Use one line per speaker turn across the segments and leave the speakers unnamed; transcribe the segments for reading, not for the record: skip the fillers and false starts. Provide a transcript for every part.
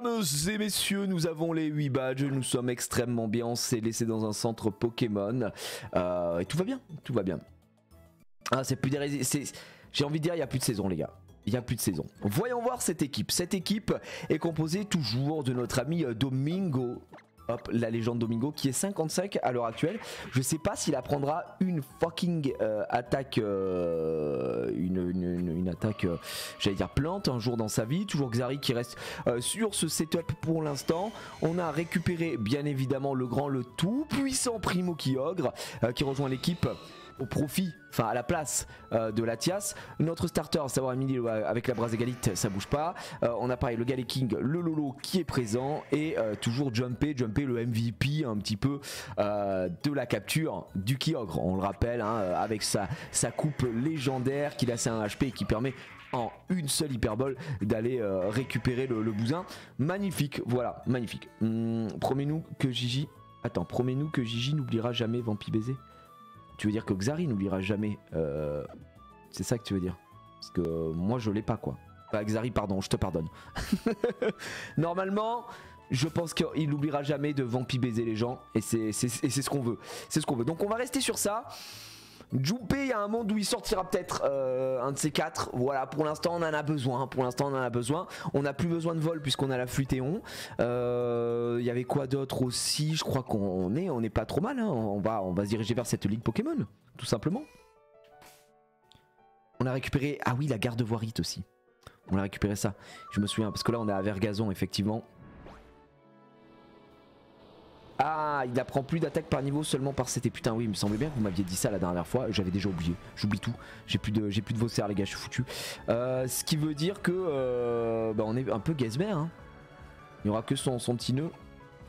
Mesdames et messieurs, nous avons les 8 badges, nous sommes extrêmement bien, on s'est laissé dans un centre Pokémon. Et tout va bien, tout va bien. Ah, c'est plus des j'ai envie de dire, il n'y a plus de saison les gars. Il n'y a plus de saison. Voyons voir cette équipe. Cette équipe est composée toujours de notre ami Domingo. Hop, la légende Domingo qui est 55 à l'heure actuelle. Je sais pas s'il apprendra une fucking attaque, une attaque, j'allais dire plante un jour dans sa vie. Toujours Xari qui reste sur ce setup pour l'instant. On a récupéré bien évidemment le grand, le tout puissant Primo Kyogre qui rejoint l'équipe au profit, enfin à la place de Latias. Notre starter, à savoir Emily avec la Braségalite, ça bouge pas. On a pareil le Galeking, le Lolo qui est présent et toujours Jumpé le MVP un petit peu de la capture du Kyogre. On le rappelle hein, avec sa coupe légendaire qu'il a c'est un HP et qui permet en une seule hyperbole d'aller récupérer le bousin. Magnifique, voilà, magnifique. Promets-nous que Gigi... Attends, promets-nous que Gigi n'oubliera jamais Vampi Baiser. Tu veux dire que Xari n'oubliera jamais c'est ça que tu veux dire? Parce que moi je l'ai pas quoi. Bah, Xari pardon, je te pardonne. Normalement, je pense qu'il n'oubliera jamais de Vampi baiser les gens. Et c'est ce qu'on veut. C'est ce qu'on veut. Donc on va rester sur ça. Junpei, il y a un monde où il sortira peut-être un de ces quatre. Voilà, pour l'instant on en a besoin. Pour l'instant on en a besoin. On n'a plus besoin de vol puisqu'on a la Flutéon. Il y avait quoi d'autre aussi? Je crois qu'on est pas trop mal. Hein. On va se diriger vers cette ligue Pokémon, tout simplement. On a récupéré, ah oui, la garde voirite aussi. On a récupéré ça. Je me souviens parce que là on est à Vergazon effectivement. Ah, il apprend plus d'attaque par niveau seulement par CT. Putain, oui, il me semblait bien que vous m'aviez dit ça la dernière fois. J'avais déjà oublié. J'oublie tout. J'ai plus de Vosser, les gars, je suis foutu. Ce qui veut dire que bah, on est un peu Gazmer. Hein. Il n'y aura que son petit nœud.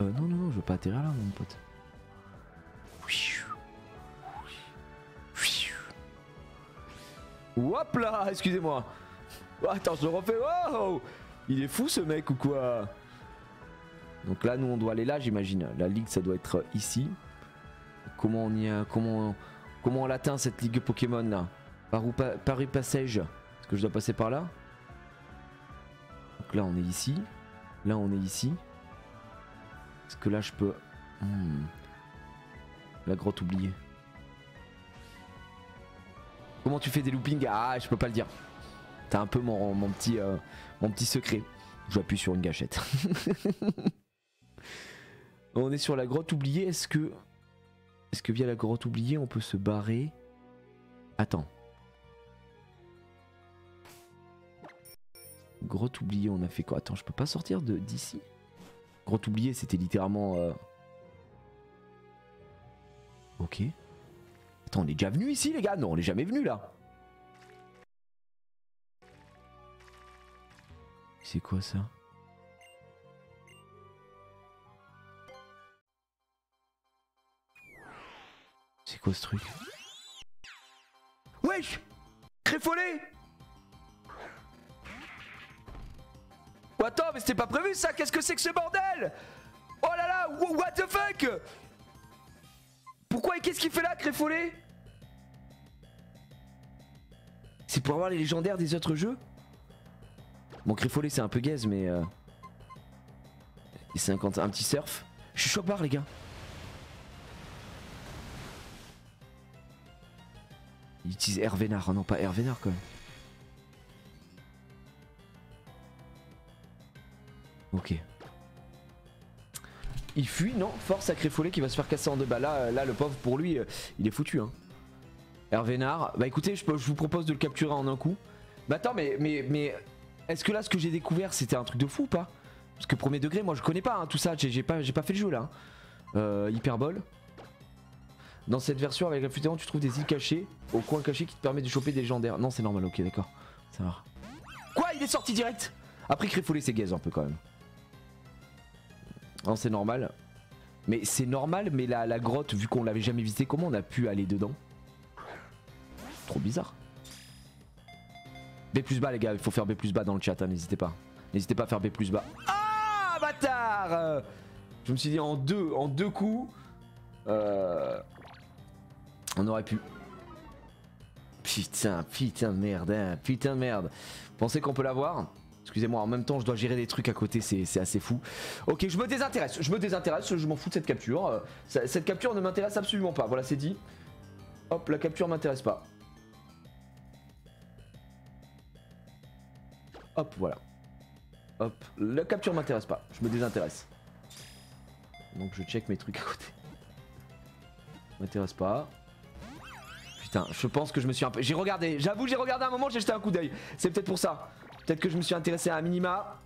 Non, je veux pas atterrir là, mon pote. Hop là, excusez-moi. Oh, attends, je le refais. Oh, il est fou ce mec ou quoi? Donc là nous on doit aller là j'imagine. La ligue ça doit être ici. Comment on y a, comment on l'atteint cette ligue Pokémon là? Par où passage? Est-ce que je dois passer par là? Donc là on est ici. Là on est ici. Est-ce que là je peux... La grotte oubliée. Comment tu fais des loopings? Ah je peux pas le dire. T'as un peu mon petit secret. J'appuie sur une gâchette. On est sur la grotte oubliée. Est-ce que via la grotte oubliée on peut se barrer? Attends. Grotte oubliée, on a fait quoi? Attends, je peux pas sortir d'ici? Grotte oubliée, c'était littéralement... Ok. Attends, on est déjà venu ici les gars? Non, on est jamais venu là. C'est quoi ça? C'est quoi ce truc? Wesh! Créfolé! Oh, attends, mais c'était pas prévu ça! Qu'est-ce que c'est que ce bordel? Oh là là! What the fuck? Pourquoi et qu'est-ce qu'il fait là, Créfolé? C'est pour avoir les légendaires des autres jeux? Bon, Créfolé c'est un peu gaze, mais... Et 50, un petit surf. Je suis chaud barre les gars. Il utilise Hervénard, oh non pas Hervénard quand même. Ok. Il fuit, non? Force à Créfolé qui va se faire casser en deux. Bah là le pauvre pour lui, il est foutu hein. Hervénard, bah écoutez, je vous propose de le capturer en un coup. Bah attends mais est-ce que là ce que j'ai découvert c'était un truc de fou ou pas? Parce que premier degré, moi je connais pas hein, tout ça, j'ai pas fait le jeu là. Hyperbole. Dans cette version avec la Flutéon, tu trouves des îles cachées au coin caché qui te permet de choper des légendaires. Non, c'est normal, ok, d'accord. Ça va. Quoi? Il est sorti direct? Après, Créfolé, c'est gaze un peu quand même. Non, c'est normal. Mais c'est normal, mais la grotte, vu qu'on l'avait jamais visité, comment on a pu aller dedans? Trop bizarre. B plus bas, les gars, il faut faire B plus bas dans le chat, hein, n'hésitez pas. N'hésitez pas à faire B plus bas. Ah, bâtard! Je me suis dit en deux coups. On aurait pu. Putain de merde, hein, putain de merde. Pensez qu'on peut l'avoir? Excusez-moi, en même temps je dois gérer des trucs à côté, c'est assez fou. Ok, je me désintéresse, je m'en fous de cette capture. Cette capture ne m'intéresse absolument pas, voilà c'est dit. Hop, la capture m'intéresse pas. Hop, voilà. Hop, la capture m'intéresse pas, je me désintéresse. Donc je check mes trucs à côté. M'intéresse pas. Putain, je pense que je me suis un peu... J'ai regardé, j'avoue j'ai regardé un moment, j'ai jeté un coup d'œil. C'est peut-être pour ça. Peut-être que je me suis intéressé à un minima.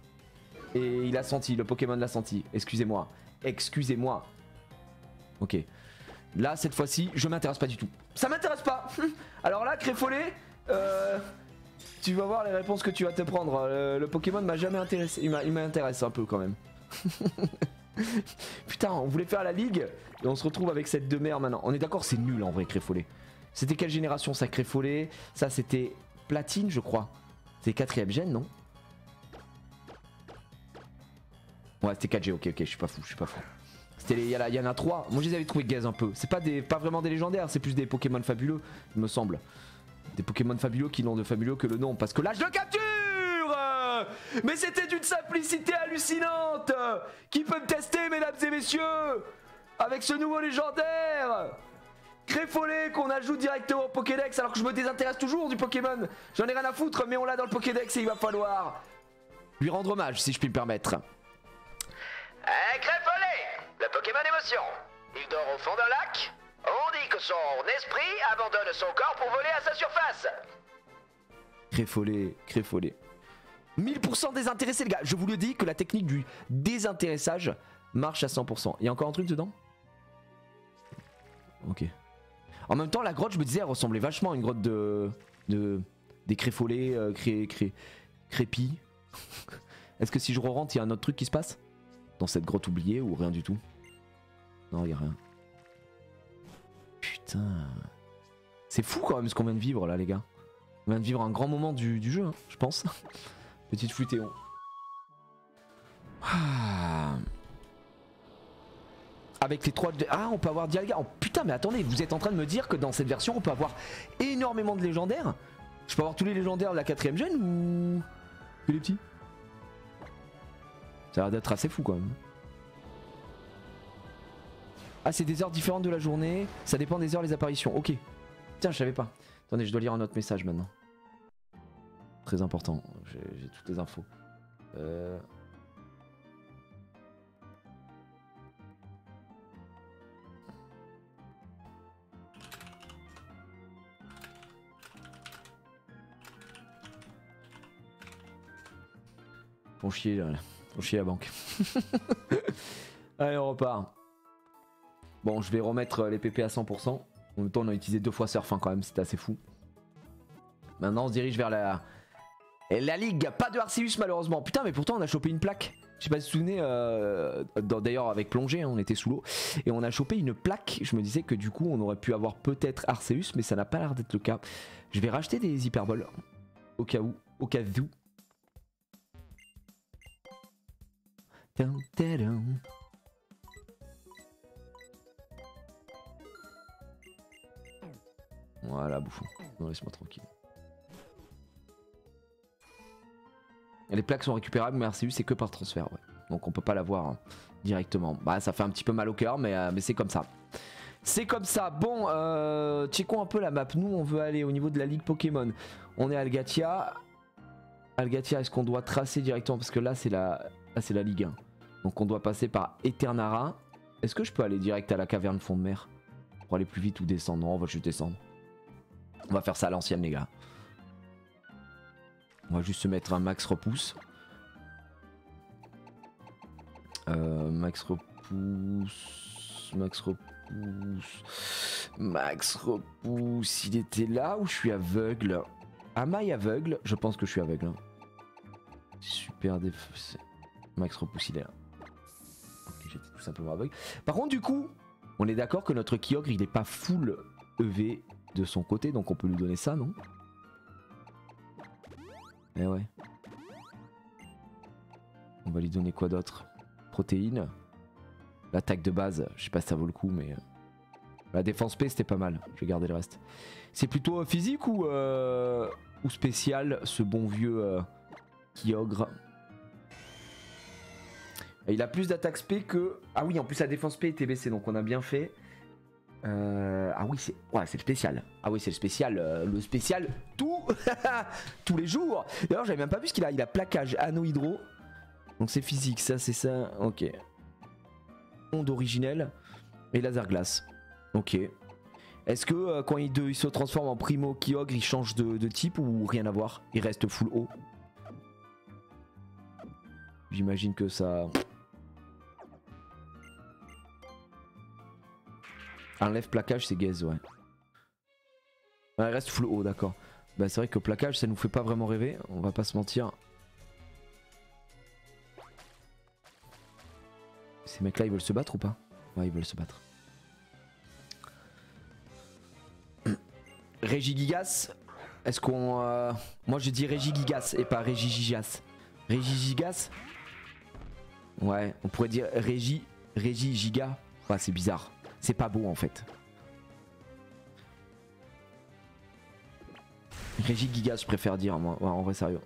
Et il a senti, le Pokémon l'a senti. Excusez-moi. Excusez-moi. Ok. Là, cette fois-ci, je m'intéresse pas du tout. Ça m'intéresse pas. Alors là, Créfolé, tu vas voir les réponses que tu vas te prendre. Le Pokémon m'a jamais intéressé. Il m'intéresse un peu quand même. Putain, on voulait faire la ligue et on se retrouve avec cette demeure maintenant. On est d'accord, c'est nul en vrai, Créfolé. C'était quelle génération ça, Créfolé? Ça, c'était Platine, je crois. C'était 4ème gène, non? Ouais, c'était 4G, ok, je suis pas fou, Il y en a 3. Moi, je les avais trouvé gaze un peu. C'est pas vraiment des légendaires, c'est plus des Pokémon fabuleux, il me semble. Des Pokémon fabuleux qui n'ont de fabuleux que le nom. Parce que l'âge de capture, mais c'était d'une simplicité hallucinante. Qui peut me tester, mesdames et messieurs, avec ce nouveau légendaire Créfolé qu'on ajoute directement au Pokédex, alors que je me désintéresse toujours du Pokémon. J'en ai rien à foutre, mais on l'a dans le Pokédex et il va falloir lui rendre hommage, si je puis me permettre.
Créfolé, le Pokémon émotion. Il dort au fond d'un lac. On dit que son esprit abandonne son corps pour voler à sa surface.
Créfolé. 1000% désintéressé, les gars. Je vous le dis que la technique du désintéressage marche à 100%. Il y a encore un truc dedans? Ok. En même temps, la grotte, je me disais, elle ressemblait vachement à une grotte des Créfolés, crépis. Est-ce que si je re-rentre, il y a un autre truc qui se passe dans cette grotte oubliée ou rien du tout? Non, il n'y a rien. Putain. C'est fou quand même ce qu'on vient de vivre là, les gars. On vient de vivre un grand moment du jeu, hein, je pense. Petite Flutéon. Ah. Avec les 3... Ah, on peut avoir Dialga. Oh putain, mais attendez, vous êtes en train de me dire que dans cette version, on peut avoir énormément de légendaires? Je peux avoir tous les légendaires de la 4ème gène ou... que les petits? Ça a l'air d'être assez fou quand même. Ah, c'est des heures différentes de la journée. Ça dépend des heures, les apparitions. Ok. Tiens, je savais pas. Attendez, je dois lire un autre message maintenant. Très important. J'ai toutes les infos. Font chier, la banque. Allez, on repart. Bon, je vais remettre les PP à 100%. En même temps, on a utilisé 2 fois Surf quand même, c'était assez fou. Maintenant, on se dirige vers la ligue. Pas de Arceus malheureusement. Putain, mais pourtant, on a chopé une plaque. Je sais pas si vous vous souvenez, d'ailleurs avec plongée, hein, on était sous l'eau. Et on a chopé une plaque. Je me disais que du coup, on aurait pu avoir peut-être Arceus, mais ça n'a pas l'air d'être le cas. Je vais racheter des hyperboles. Au cas où. Au cas où. Voilà, bouffon. Non, laisse-moi tranquille. Les plaques sont récupérables, mais Arceus c'est que par transfert, ouais. Donc on peut pas l'avoir hein, directement. Bah ça fait un petit peu mal au cœur, mais c'est comme ça. C'est comme ça. Bon, checkons un peu la map. Nous, on veut aller au niveau de la ligue Pokémon. On est à Algatia. Algatia, est-ce qu'on doit tracer directement? Parce que là, c'est la ligue 1. Donc on doit passer par Eternara. Est-ce que je peux aller direct à la caverne fond de mer pour aller plus vite ou descendre? Non, on va juste descendre. On va faire ça à l'ancienne, les gars. On va juste se mettre un max repousse. Max repousse. Il était là ou je suis aveugle? Am I aveugle? Je pense que je suis aveugle. Hein. Super défaussé. Max repousse, il est là. Ok, j'étais tout simplement aveugle. Par contre, du coup, on est d'accord que notre Kyogre, il n'est pas full EV de son côté, donc on peut lui donner ça, non? Eh ouais. On va lui donner quoi d'autre? Protéines. L'attaque de base, je sais pas si ça vaut le coup, mais... La défense P, c'était pas mal. Je vais garder le reste. C'est plutôt physique ou spécial, ce bon vieux Kyogre. Et il a plus d'attaque SP que... Ah oui, en plus la défense P était baissée, donc on a bien fait. Ah oui, c'est le spécial. Ah oui, c'est le spécial tout tous les jours. D'ailleurs, j'avais même pas vu ce qu'il a. Il a plaquage, anneau hydro. Donc c'est physique, ça c'est ça. Ok. Onde originelle et laser glace. Ok. Est-ce que quand il se transforme en primo Kyogre, il change de type ou rien à voir? Il reste full haut. J'imagine que ça... Enlève plaquage, c'est gaze, ouais. Il reste full haut, d'accord. Bah c'est vrai que plaquage, ça nous fait pas vraiment rêver, on va pas se mentir. Ces mecs là, ils veulent se battre ou pas? Ouais, ils veulent se battre. Régigigas. Est-ce qu'on... Moi je dis Régigigas et pas Régigigas. Régigigas. Ouais, on pourrait dire Régigiga. Ouais, c'est bizarre. C'est pas beau en fait. Régigigas, je préfère dire moi. Ouais, en vrai sérieux.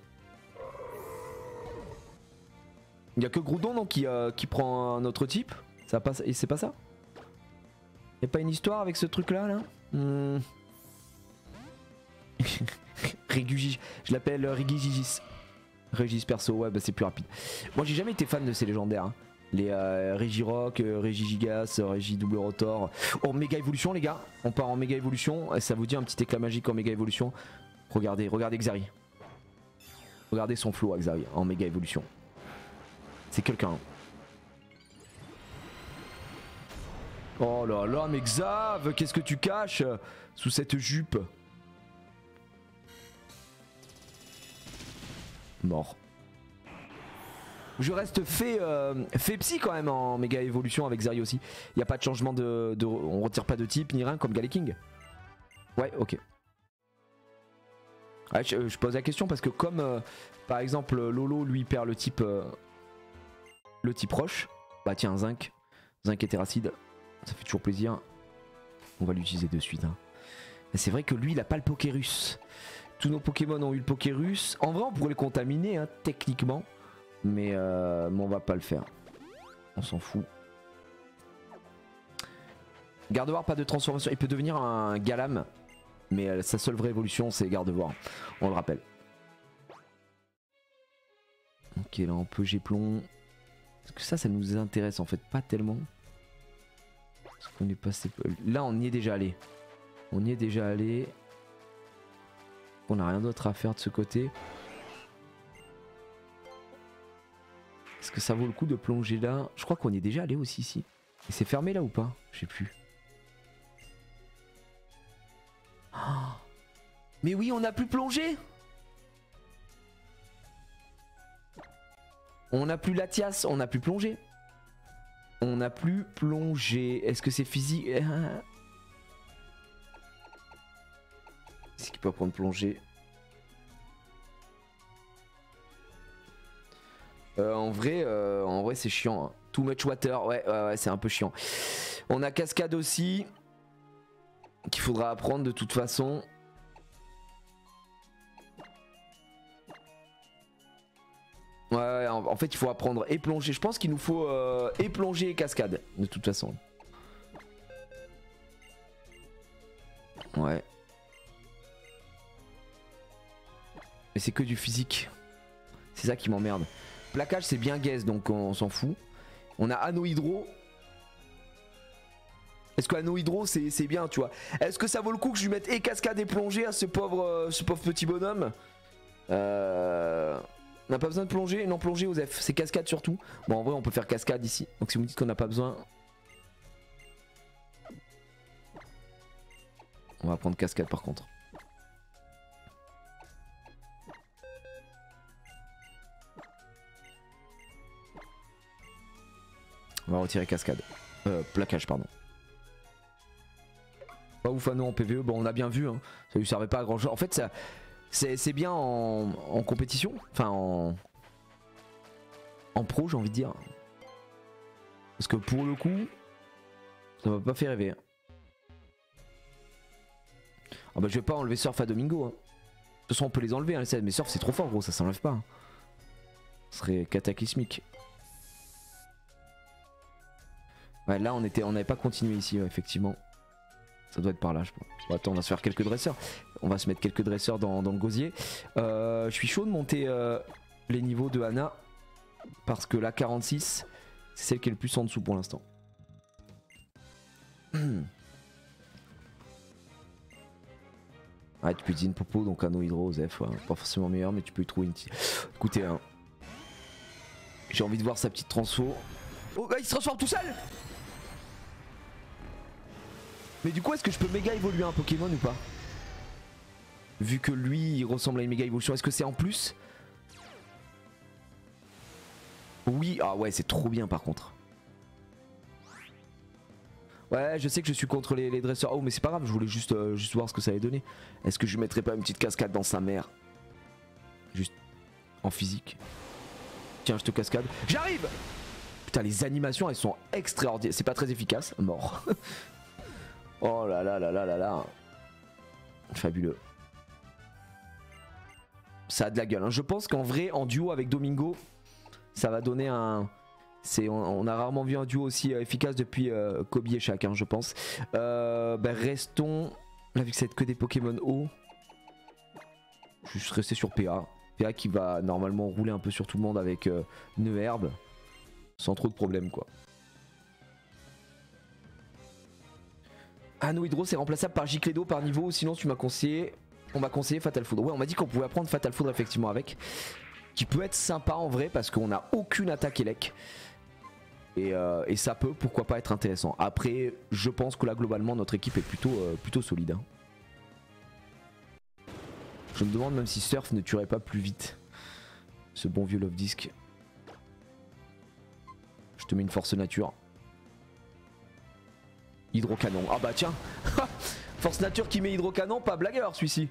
Il y a que Groudon donc qui prend un autre type. Ça passe... Et c'est pas ça? Y a pas une histoire avec ce truc là Régugis, je l'appelle Régigigis. Régis perso, ouais bah c'est plus rapide. Moi j'ai jamais été fan de ces légendaires hein. Les Régirock, Régigigas, Régidouble Rotor. Oh méga évolution les gars. On part en méga évolution. Et ça vous dit un petit éclat magique en méga évolution. Regardez Xari. Regardez son flow à Xari en méga évolution. C'est quelqu'un. Oh là là mais Xav, qu'est-ce que tu caches sous cette jupe? Mort. Je reste fait psy quand même en méga évolution avec Xari aussi. Il n'y a pas de changement on retire pas de type ni rien comme Galaking. Ouais ok. Ouais, je pose la question parce que comme par exemple Lolo lui perd le type roche. Bah tiens Zinc et Terracide. Ça fait toujours plaisir. On va l'utiliser de suite hein. C'est vrai que lui il a pas le Pokérus. Tous nos Pokémon ont eu le Pokérus. En vrai on pourrait le contaminer hein, techniquement. Mais on va pas le faire. On s'en fout. Gardevoir, pas de transformation. Il peut devenir un Galam. Mais sa seule vraie évolution c'est Gardevoir. On le rappelle. Ok là on peut Géplon. Parce que ça nous intéresse en fait pas tellement. Parce qu'on est passé... Là on y est déjà allé. On y est déjà allé. On n'a rien d'autre à faire de ce côté. Est-ce que ça vaut le coup de plonger là? Je crois qu'on y est déjà allé aussi ici. Et c'est fermé là ou pas? Je sais plus. Oh. Mais oui, on n'a plus plongé. On n'a plus Latias, on n'a plus plongé. On n'a plus plongé. Est-ce que c'est physique? Est-ce qu'il peut prendre plongée? En vrai c'est chiant. Hein. Too much water, ouais c'est un peu chiant. On a cascade aussi. Qu'il faudra apprendre de toute façon. Ouais, en fait il faut apprendre et plonger. Je pense qu'il nous faut et plonger et cascade de toute façon. Ouais. Mais c'est que du physique. C'est ça qui m'emmerde. Plaquage c'est bien gaze donc on s'en fout. On a anneau hydro. Est-ce que anneau hydro c'est bien tu vois? Est-ce que ça vaut le coup que je lui mette et cascade et plongée à ce pauvre petit bonhomme? On n'a pas besoin de plonger? Non plonger Osef, c'est cascade surtout. Bon en vrai on peut faire cascade ici. Donc si vous me dites qu'on n'a pas besoin. On va prendre cascade par contre. On va retirer cascade. Plaquage pardon. Pas ouf à nous en PVE, bon on a bien vu hein. Ça lui servait pas à grand chose. En fait ça c'est bien en compétition. Enfin en pro j'ai envie de dire. Parce que pour le coup ça m'a pas fait rêver. Ah bah je vais pas enlever surf à Domingo hein. De toute façon on peut les enlever hein, mais surf c'est trop fort gros, ça s'enlève pas hein. Ce serait cataclysmique. Ouais, là on n'avait pas continué ici, ouais, effectivement. Ça doit être par là, je pense. Bon, attends, on va se faire quelques dresseurs. On va se mettre quelques dresseurs dans le gosier. Je suis chaud de monter les niveaux de Anna. Parce que la 46, c'est celle qui est le plus en dessous pour l'instant. Ouais, tu peux utiliser une popo, donc un hydro, Zef, ouais, pas forcément meilleur, mais tu peux y trouver une petite. Écoutez, hein, j'ai envie de voir sa petite transfo. Oh, bah, il se transforme tout seul! Mais du coup, est-ce que je peux méga évoluer un Pokémon ou pas? Vu que lui, il ressemble à une méga évolution, est-ce que c'est en plus? Oui, ah ouais, c'est trop bien par contre. Ouais, je sais que je suis contre les dresseurs. Oh, mais c'est pas grave, je voulais juste voir ce que ça allait donner. Est-ce que je mettrais pas une petite cascade dans sa mère? Juste en physique. Tiens, je te cascade. J'arrive! Putain, les animations, elles sont extraordinaires. C'est pas très efficace. Mort. Oh là là là là là là. Fabuleux. Ça a de la gueule, hein. Je pense qu'en vrai, en duo avec Domingo, ça va donner un... On a rarement vu un duo aussi efficace depuis Kobe et Shaq, hein, je pense. Restons... Là, vu que ça va être que des Pokémon haut, je vais juste rester sur PA. PA qui va normalement rouler un peu sur tout le monde avec une herbe. Sans trop de problème, quoi. Ah, no Hydro, c'est remplaçable par Gicledo par niveau. Sinon, tu m'as conseillé... On m'a conseillé Fatal Foudre. Ouais, on m'a dit qu'on pouvait apprendre Fatal Foudre effectivement avec. Qui peut être sympa en vrai parce qu'on n'a aucune attaque élec. Et ça peut, pourquoi pas, être intéressant. Après, je pense que là, globalement, notre équipe est plutôt solide. Hein. Je me demande même si Surf ne tuerait pas plus vite. Ce bon vieux Love Disc. Je te mets une force nature. Hydrocanon. Ah bah tiens. Force nature qui met hydrocanon, pas blagueur celui-ci.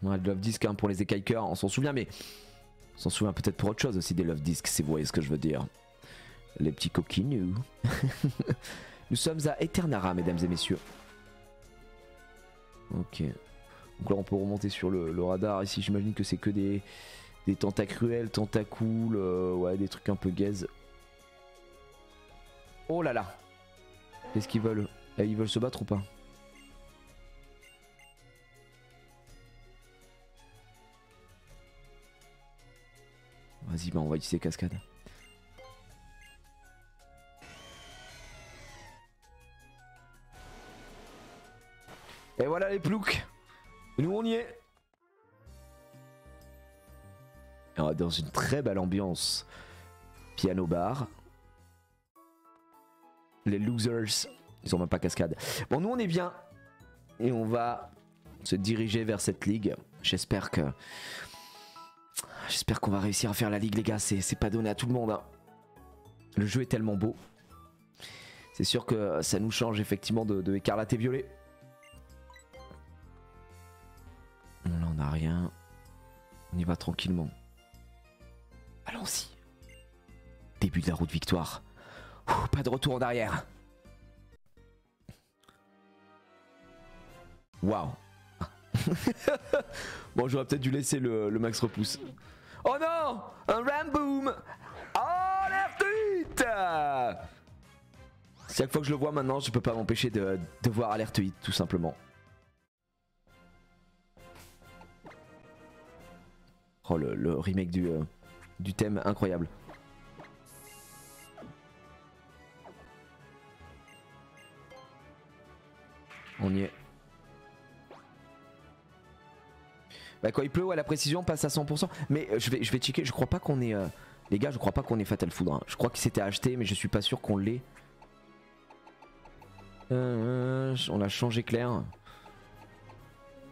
Ouais, le Love Disc hein, pour les écailles-cœurs, on s'en souvient, mais on s'en souvient peut-être pour autre chose aussi des Love Discs, si vous voyez ce que je veux dire. Les petits coquinous. Nous sommes à Eternara, mesdames et messieurs. Ok. Donc là, on peut remonter sur le radar. Ici, j'imagine que c'est que des tentacruels, tentacoules, ouais, des trucs un peu gaze. Oh là là. Qu'est-ce qu'ils veulent? Ils veulent se battre ou pas? Vas-y, bah on va utiliser cascade. Et voilà les ploucs. Nous on y est. Dans une très belle ambiance. Piano bar. Les losers, ils ont même pas cascade. Bon, nous on est bien. Et on va se diriger vers cette ligue. J'espère qu'on va réussir à faire la ligue, les gars. C'est pas donné à tout le monde. Hein. Le jeu est tellement beau. C'est sûr que ça nous change effectivement de écarlate et violet. Là on n'a rien. On y va tranquillement. Allons-y. Début de la route victoire. Ouh, pas de retour en arrière. Waouh. Bon, j'aurais peut-être dû laisser le max repousse. Oh non, un Ramboom. Oh, alerte 8. Chaque fois que je le vois maintenant, je peux pas m'empêcher de voir alerte 8, tout simplement. Oh, le remake du thème, incroyable. On y est. Bah quand il pleut, ouais, la précision passe à 100%. Mais je vais checker, je crois pas qu'on est... les gars, je crois pas qu'on est Fatal Foudre. Hein. Je crois que c'était acheté, mais je suis pas sûr qu'on l'ait. On a changé clair.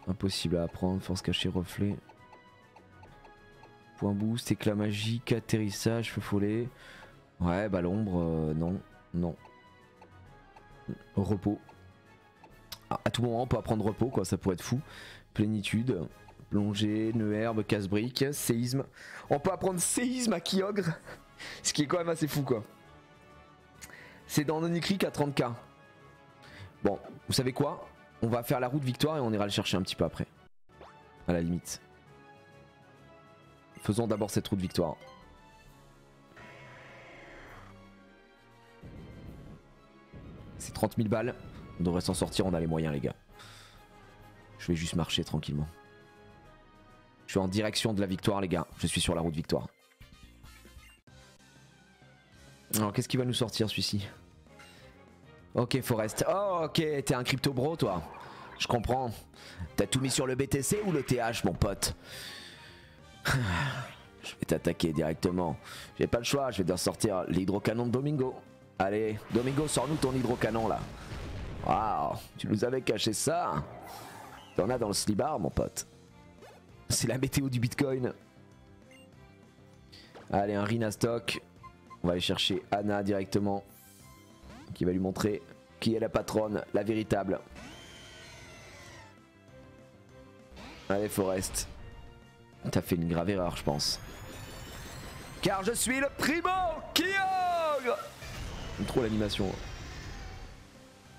Impossible à apprendre, force cachée, reflet. Point boost, éclat magique, atterrissage, feu follet. Ouais, bah l'ombre, non, non. Repos. Ah, à tout moment, on peut apprendre repos, quoi, ça pourrait être fou. Plénitude, plongée, nœud herbe, casse-brique, séisme. On peut apprendre séisme à Kyogre, ce qui est quand même assez fou, quoi. C'est dans Oniclick à 30k. Bon, vous savez quoi? On va faire la route victoire et on ira le chercher un petit peu après. À la limite. Faisons d'abord cette route victoire. C'est 30 000 balles. On devrait s'en sortir, on a les moyens les gars. Je vais juste marcher tranquillement. Je suis en direction de la victoire les gars. Je suis sur la route victoire. Alors qu'est-ce qui va nous sortir celui-ci? Ok Forest. Oh ok, t'es un crypto bro toi. Je comprends. T'as tout mis sur le BTC ou le TH mon pote? Je vais t'attaquer directement. J'ai pas le choix, je vais devoir sortir l'hydrocanon de Domingo. Allez, Domingo, sors-nous ton hydrocanon là. Waouh, tu nous avais caché ça. T'en as dans le slibard mon pote. C'est la météo du Bitcoin. Allez, un Rina stock. On va aller chercher Anna directement. Qui va lui montrer qui est la patronne, la véritable. Allez Forest. T'as fait une grave erreur je pense. Car je suis le primo Kyogre. J'aime trop l'animation.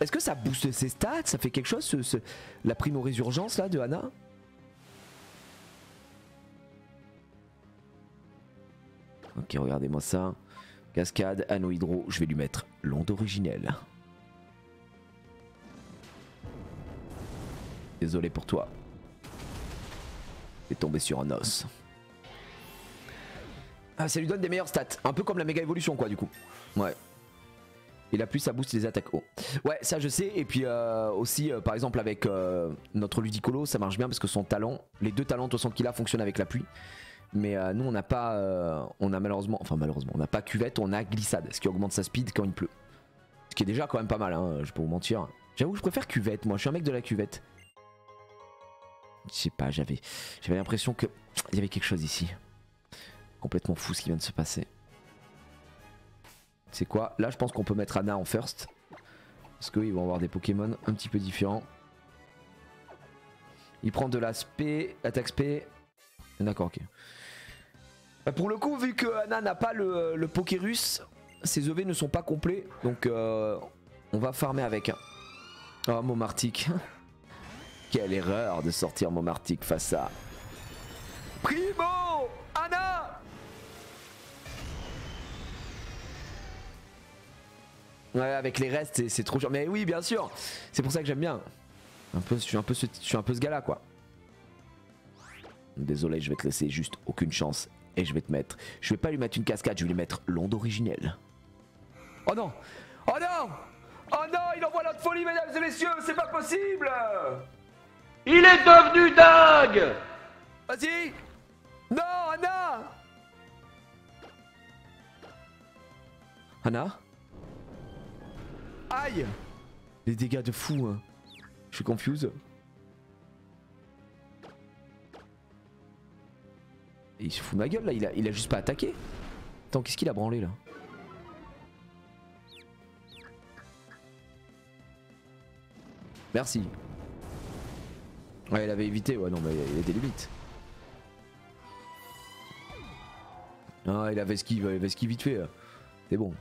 Est-ce que ça booste ses stats? Ça fait quelque chose la primo résurgence là de Anna? Ok, regardez-moi ça. Cascade, anneau hydro, je vais lui mettre l'onde originelle. Désolé pour toi. T'es tombé sur un os. Ah, ça lui donne des meilleures stats. Un peu comme la méga évolution quoi du coup. Ouais. Et la plus ça booste les attaques haut. Ouais, ça je sais. Et puis aussi par exemple avec notre Ludicolo, ça marche bien parce que son talent, les deux talents de 60 qu'il a fonctionnent avec la pluie. Mais nous on n'a pas, on a malheureusement, on n'a pas cuvette, on a glissade, ce qui augmente sa speed quand il pleut. Ce qui est déjà quand même pas mal, hein, je peux vous mentir. J'avoue je préfère cuvette, moi je suis un mec de la cuvette. Je sais pas, j'avais l'impression que il y avait quelque chose ici. Complètement fou ce qui vient de se passer. C'est quoi? Là je pense qu'on peut mettre Anna en first. Parce qu'ils vont avoir des Pokémon un petit peu différents. Il prend de la spé, attaque spé. D'accord, ok. Bah pour le coup, vu que Anna n'a pas le Pokérus, ses EV ne sont pas complets. Donc on va farmer avec. Oh, Momartic. Quelle erreur de sortir Momartic face à Primo Anna. Ouais, avec les restes, c'est trop dur. Mais oui, bien sûr. C'est pour ça que j'aime bien. Je suis un peu ce gars-là, quoi. Désolé, je vais te laisser juste aucune chance. Et je vais te mettre... Je vais pas lui mettre une cascade, je vais lui mettre l'onde originelle. Oh non! Oh non! Oh non! Il envoie notre folie, mesdames et messieurs! C'est pas possible!
Il est devenu dingue!
Vas-y! Non, Anna! Anna? Aïe! Les dégâts de fou, hein. Je suis confuse. Il se fout de ma gueule là, il a juste pas attaqué. Attends, qu'est-ce qu'il a branlé là? Merci. Ouais, il avait évité, ouais, non, mais il y a des limites. Ah, il avait esquive vite fait. C'est bon.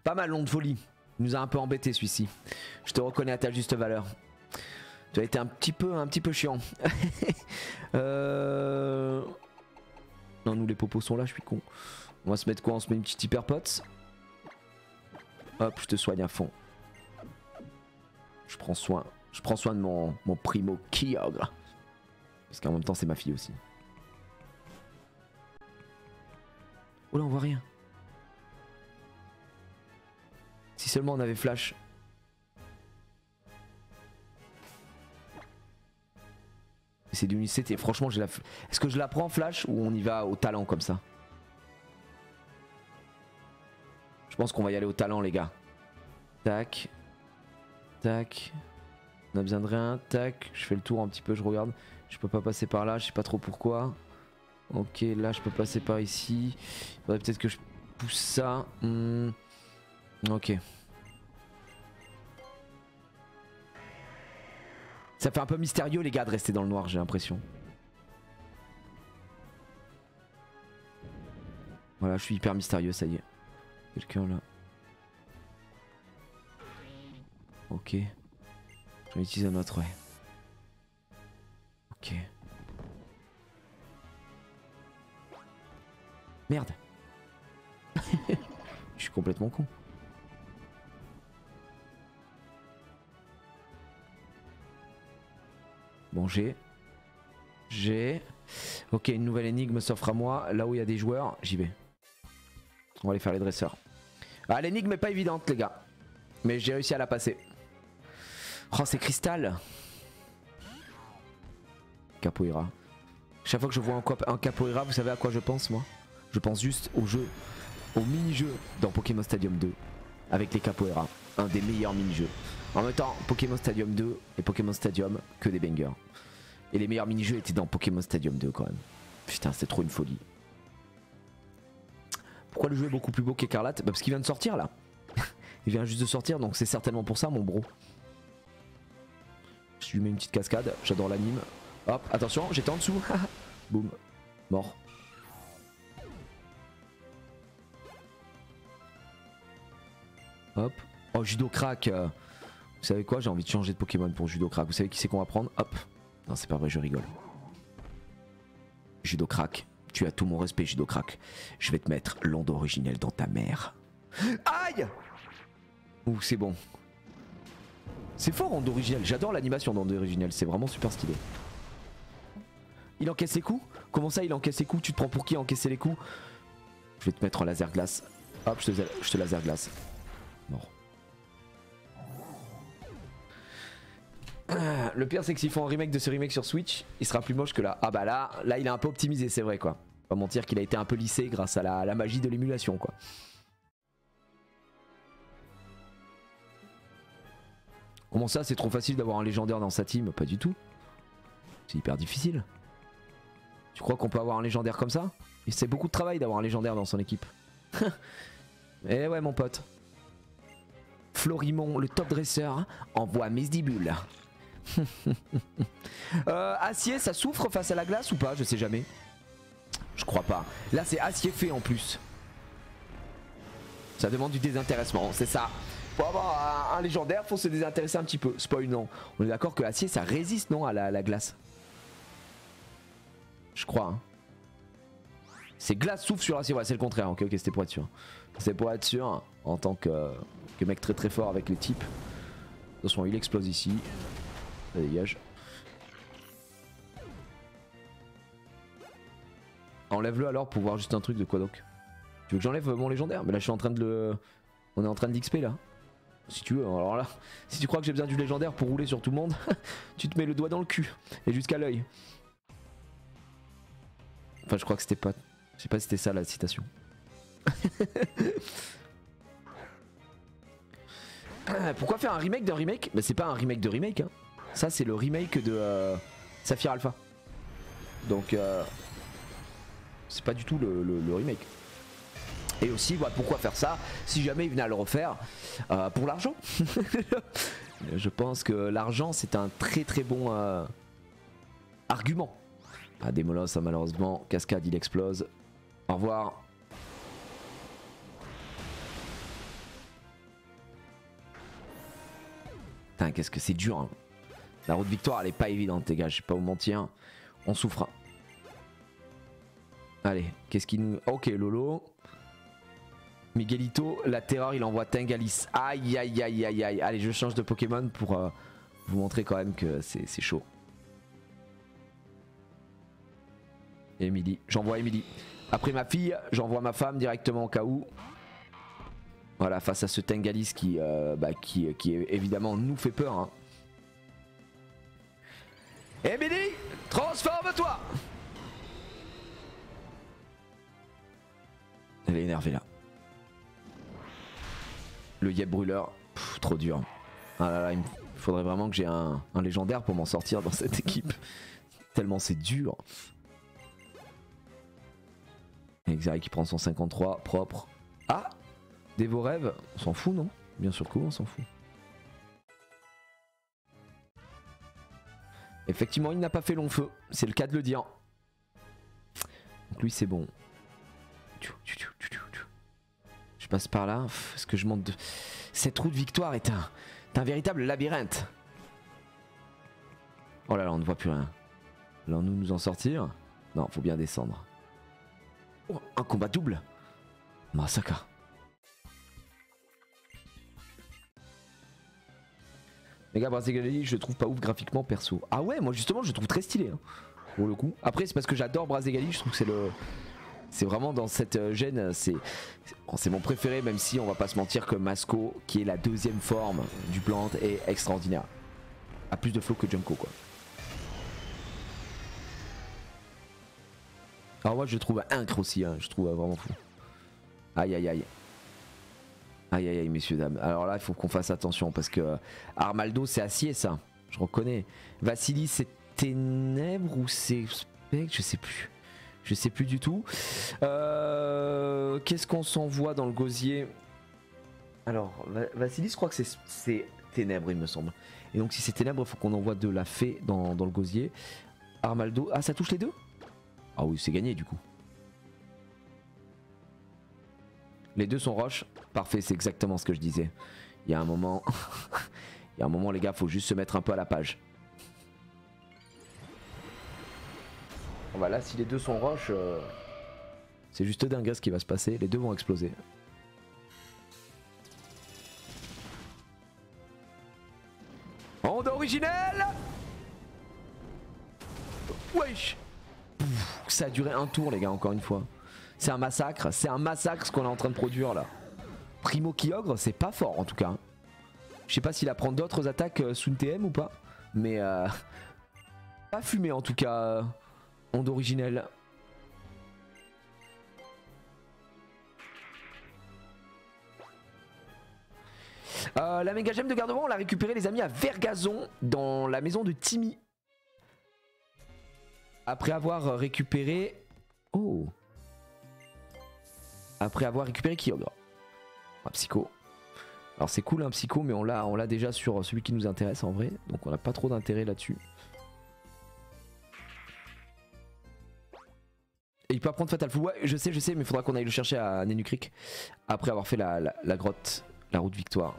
Pas mal, long de folie. Il nous a un peu embêté celui-ci. Je te reconnais à ta juste valeur. Tu as été un petit peu chiant. Non, nous les popos sont là, je suis con. On va se mettre quoi? On se met une petite hyperpote. Hop, je te soigne à fond. Je prends soin de mon primo Kyogre. Parce qu'en même temps c'est ma fille aussi. Oh là on voit rien. Si seulement on avait flash. C'est du unicité. Franchement, j'ai la. Est-ce que je la prends flash ou on y va au talent comme ça? Je pense qu'on va y aller au talent, les gars. Tac. Tac. On a besoin de rien. Tac. Je fais le tour un petit peu, je regarde. Je peux pas passer par là, je sais pas trop pourquoi. Ok, là je peux passer par ici. Il faudrait peut-être que je pousse ça. Ok. Ça fait un peu mystérieux les gars de rester dans le noir, j'ai l'impression. Voilà, je suis hyper mystérieux, ça y est. Quelqu'un là. Ok. Je vais utiliser un autre, ouais. Ok. Merde. Je suis complètement con. Bon, j'ai. Ok, une nouvelle énigme s'offre à moi. Là où il y a des joueurs, j'y vais. On va aller faire les dresseurs. Ah, l'énigme est pas évidente, les gars. Mais j'ai réussi à la passer. Oh, c'est cristal. Capoeira. Chaque fois que je vois un capoeira, vous savez à quoi je pense, moi? Je pense juste au jeu, au mini-jeu dans Pokémon Stadium 2. Avec les capoeira. Un des meilleurs mini-jeux. En même temps, Pokémon Stadium 2 et Pokémon Stadium, que des bangers. Et les meilleurs mini-jeux étaient dans Pokémon Stadium 2 quand même. Putain, c'est trop une folie. Pourquoi le jeu est beaucoup plus beau qu'Écarlate? Bah parce qu'il vient de sortir là. Il vient juste de sortir, donc c'est certainement pour ça mon bro. Je lui mets une petite cascade, j'adore l'anime. Hop, attention, j'étais en dessous. Boum, mort. Hop. Oh, judo crack. Vous savez quoi? J'ai envie de changer de Pokémon pour judo crack. Vous savez qui c'est qu'on va prendre? Hop. Non, c'est pas vrai, je rigole. Judo crack. Tu as tout mon respect, judo crack. Je vais te mettre l'onde originelle dans ta mère. Aïe! Ouh, c'est bon. C'est fort, onde originelle. J'adore l'animation d'onde originelle. C'est vraiment super stylé. Il encaisse les coups? Comment ça, il encaisse les coups? Tu te prends pour qui encaisser les coups? Je vais te mettre en laser glace. Hop, je te laser glace. Mort. Le pire c'est que s'ils font un remake de ce remake sur Switch, il sera plus moche que là. Ah bah là il est un peu optimisé, c'est vrai quoi. Pas mentir qu'il a été un peu lissé grâce à la magie de l'émulation quoi. Comment ça, c'est trop facile d'avoir un légendaire dans sa team? Pas du tout. C'est hyper difficile. Tu crois qu'on peut avoir un légendaire comme ça? Et c'est beaucoup de travail d'avoir un légendaire dans son équipe. Eh ouais mon pote. Florimond, le top dresseur, envoie Mesdibule. Acier, ça souffre face à la glace ou pas? Je sais jamais. Je crois pas. Là c'est acier fait en plus. Ça demande du désintéressement, c'est ça. Pour avoir un légendaire, faut se désintéresser un petit peu. Spoil non. On est d'accord que acier ça résiste non à la glace. Je crois. Hein. C'est glace souffle sur acier. Ouais, c'est le contraire. Ok, c'était pour être sûr. C'est pour être sûr en tant que mec très très fort avec les types. De toute façon, il explose ici. Ça dégage. Enlève-le alors pour voir juste un truc de quoi donc. Tu veux que j'enlève mon légendaire? Mais là je suis en train de le... On est en train d'XP là. Si tu veux, alors là, si tu crois que j'ai besoin du légendaire pour rouler sur tout le monde, tu te mets le doigt dans le cul. Et jusqu'à l'œil. Enfin je crois que c'était pas... Je sais pas si c'était ça la citation. Pourquoi faire un remake d'un remake? Bah c'est pas un remake de remake hein. Ça c'est le remake de Saphir Alpha. Donc c'est pas du tout le remake. Et aussi bah, pourquoi faire ça si jamais il venait à le refaire pour l'argent. Je pense que l'argent c'est un très très bon argument. Ah Démolos hein, malheureusement, cascade il explose. Au revoir. Putain qu'est-ce que c'est dur hein. La route victoire elle est pas évidente les gars, je vais pas vous mentir. On souffre. Allez, qu'est-ce qu'il nous... Ok Lolo. Miguelito, la terreur il envoie Tingalis. Aïe aïe aïe aïe aïe. Allez je change de Pokémon pour vous montrer quand même que c'est chaud. Emily, j'envoie Emily. Après ma fille, j'envoie ma femme directement au cas où. Voilà, face à ce Tingalis qui évidemment nous fait peur. Hein. Emily, transforme-toi! Elle est énervée là. Le Yep brûleur, trop dur. Ah là là, il faudrait vraiment que j'ai un légendaire pour m'en sortir dans cette équipe. Tellement c'est dur. Xari qui prend son 53, propre. Ah! Dévorève, on s'en fout non? Bien sûr que oui, on s'en fout. Effectivement, il n'a pas fait long feu, c'est le cas de le dire. Donc lui c'est bon. Je passe par là, est-ce que je monte de... Cette route victoire est un C'est un véritable labyrinthe. Oh là là, on ne voit plus rien. Alors nous en sortir? Non, faut bien descendre. Oh, un combat double. Masaka. Les gars, Brazegali, je le trouve pas ouf graphiquement perso. Ah ouais, moi justement, je le trouve très stylé. Hein, pour le coup. Après, c'est parce que j'adore Brazegali, je trouve que c'est le... C'est vraiment dans cette gêne, c'est mon préféré, même si on va pas se mentir que Masco, qui est la deuxième forme du Plante, est extraordinaire. A plus de flow que Junko, quoi. Alors moi je trouve incre aussi, hein, je trouve vraiment fou. Aïe aïe aïe. Aïe aïe aïe messieurs dames. Alors là il faut qu'on fasse attention parce que Armaldo c'est acier ça, je reconnais. Vassili c'est ténèbres ou c'est spectre, je sais plus. Je sais plus du tout. Qu'est-ce qu'on s'envoie dans le gosier? Alors Vassili je crois que c'est ténèbres il me semble. Et donc si c'est ténèbres il faut qu'on envoie de la fée dans le gosier. Armaldo, ah ça touche les deux? Ah oui, c'est gagné du coup. Les deux sont roches. Parfait, c'est exactement ce que je disais. Il y a un moment... Il y a un moment les gars, faut juste se mettre un peu à la page. Voilà, si les deux sont roches... C'est juste dingue ce qui va se passer. Les deux vont exploser. Onde originelle. Wesh. Ça a duré un tour les gars, encore une fois. C'est un massacre ce qu'on est en train de produire là. Primo Kyogre c'est pas fort en tout cas. Je sais pas s'il apprend d'autres attaques sous TM ou pas. Mais pas fumé en tout cas. Onde originelle. La méga gemme de Gardevoir on l'a récupéré les amis à Vergazon dans la maison de Timmy. Après avoir récupéré... Oh. Après avoir récupéré Kyogre. Un Psycho. Alors c'est cool un Psycho mais on l'a déjà sur celui qui nous intéresse en vrai. Donc on n'a pas trop d'intérêt là-dessus. Et il peut apprendre Fatal Full. Ouais je sais mais il faudra qu'on aille le chercher à Nenukrik. Après avoir fait la grotte. La route victoire.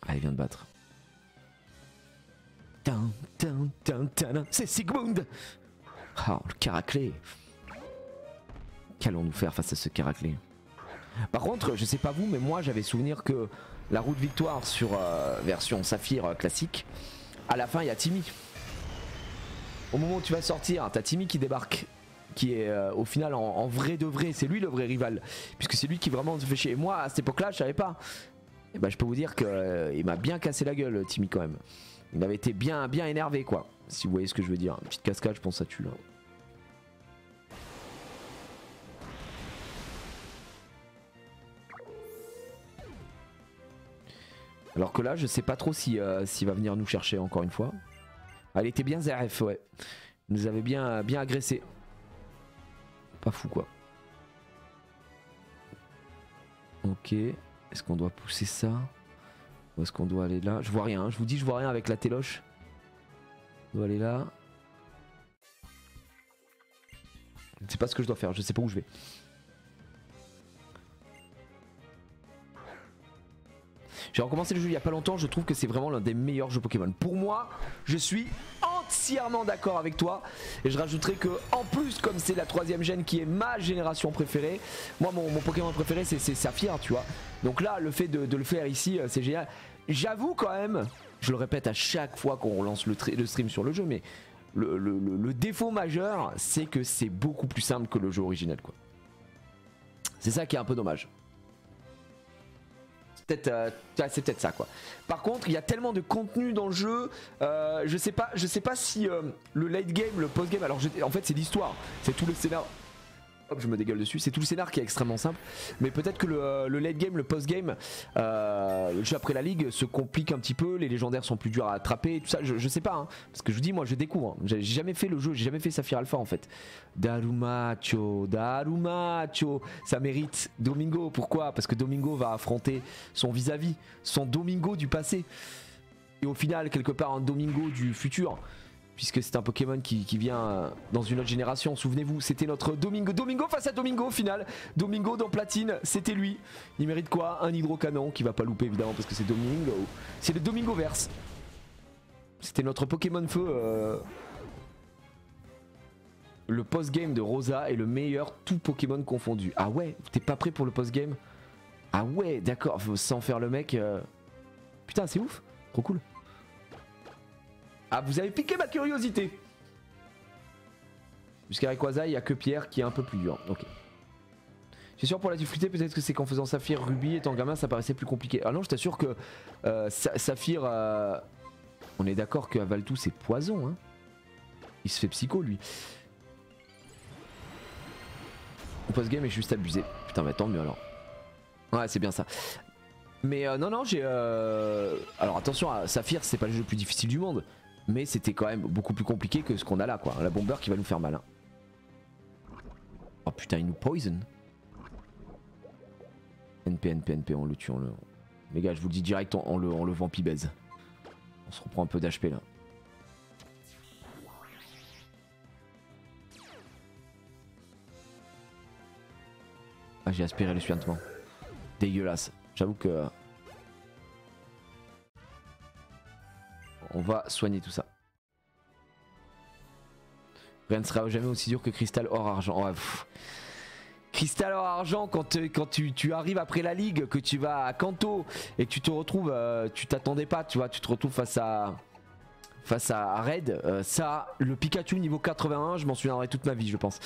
Ah il vient de battre. C'est Sigmund. Oh le Caraclé. Qu'allons-nous faire face à ce Caraclé? Par contre je sais pas vous mais moi j'avais souvenir que la route victoire sur version Saphir classique, à la fin il y a Timmy. Au moment où tu vas sortir t'as Timmy qui débarque, qui est au final en vrai de vrai, c'est lui le vrai rival, puisque c'est lui qui vraiment se fait chier. Et moi à cette époque là je savais pas. Et bah je peux vous dire que il m'a bien cassé la gueule Timmy quand même. Il m'avait été bien énervé quoi, si vous voyez ce que je veux dire. Une petite cascade je pense ça tue là. Alors que là je sais pas trop s'il va venir nous chercher encore une fois. Ah, il était bien ZRF ouais. Il nous avait bien agressé. Pas fou quoi. Ok. Est-ce qu'on doit pousser ça? Ou est-ce qu'on doit aller là? Je vois rien, hein. Je vous dis je vois rien avec la téloche. On doit aller là. Je ne sais pas ce que je dois faire, je sais pas où je vais. J'ai recommencé le jeu il y a pas longtemps, je trouve que c'est vraiment l'un des meilleurs jeux Pokémon. Pour moi, je suis entièrement d'accord avec toi. Et je rajouterai que en plus, comme c'est la 3ème gène qui est ma génération préférée, moi mon Pokémon préféré c'est Saphir, tu vois. Donc là, le fait de le faire ici, c'est génial. J'avoue quand même, je le répète à chaque fois qu'on relance le stream sur le jeu, mais le défaut majeur, c'est que c'est beaucoup plus simple que le jeu original, quoi. C'est ça qui est un peu dommage. C'est peut-être ça quoi. Par contre il y a tellement de contenu dans le jeu, je sais pas si le late game, le post game, alors en fait c'est l'histoire, c'est tout le scénar. Hop je me dégueule dessus, c'est tout le scénar qui est extrêmement simple. Mais peut-être que le late game, le post game, le jeu après la ligue se complique un petit peu, les légendaires sont plus durs à attraper, tout ça, je sais pas hein, parce que je vous dis moi je découvre, hein. J'ai jamais fait le jeu, j'ai jamais fait Saphir Alpha en fait. Darumacho, ça mérite Domingo, pourquoi? Parce que Domingo va affronter son vis-à-vis, son Domingo du passé. Et au final quelque part un Domingo du futur. puisque c'est un Pokémon qui vient dans une autre génération. Souvenez-vous, c'était notre Domingo. Domingo face à Domingo au final. Domingo dans Platine, c'était lui. Il mérite quoi? Un hydrocanon qui va pas louper évidemment parce que c'est Domingo. C'est le Domingo verse. C'était notre Pokémon feu. Le post-game de Rosa est le meilleur, tout Pokémon confondu. Ah ouais, t'es pas prêt pour le post-game? Ah ouais, d'accord, sans faire le mec. Putain, c'est ouf, trop cool. Ah, vous avez piqué ma curiosité. Jusqu'à Rayquaza, il n'y a que Pierre qui est un peu plus dur. Ok. J'ai sûr pour la difficulté, peut-être que c'est qu'en faisant Saphir, Ruby, étant gamin, ça paraissait plus compliqué. Ah non, je t'assure que Saphir, on est d'accord que Avaltou c'est poison. Hein. Il se fait psycho lui. Le post-game est juste abusé. Putain, mais tant mieux alors. Ouais, c'est bien ça. Mais non, non, j'ai... Alors attention, Saphir, c'est pas le jeu le plus difficile du monde. Mais c'était quand même beaucoup plus compliqué que ce qu'on a là, quoi. La bomber qui va nous faire mal. Hein. Oh putain, il nous poison. NP, on le tue, on le... Les gars, je vous le dis direct, on le vampibaise. On se reprend un peu d'HP là. Ah, j'ai aspiré le suintement. Dégueulasse. J'avoue que... On va soigner tout ça. Rien ne sera jamais aussi dur que Cristal or argent. Ouais, Cristal or argent, quand tu arrives après la ligue, que tu vas à Kanto et que tu te retrouves, tu t'attendais pas, tu vois, tu te retrouves face à Red, ça, le Pikachu niveau 81, je m'en souviendrai toute ma vie, je pense.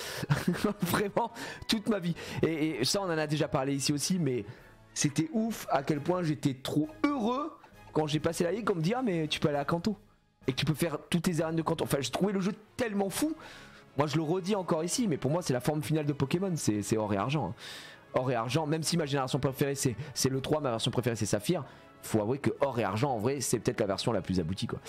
Vraiment, toute ma vie. Et ça, on en a déjà parlé ici aussi, mais c'était ouf à quel point j'étais trop heureux quand j'ai passé la ligue, on me dit ah mais tu peux aller à Kanto et que tu peux faire toutes tes arènes de Kanto. Enfin, je trouvais le jeu tellement fou. Moi, je le redis encore ici, mais pour moi, c'est la forme finale de Pokémon, c'est or et argent. Hein. Or et argent, même si ma génération préférée c'est le 3, ma version préférée c'est Saphir. Faut avouer que or et argent en vrai c'est peut-être la version la plus aboutie quoi.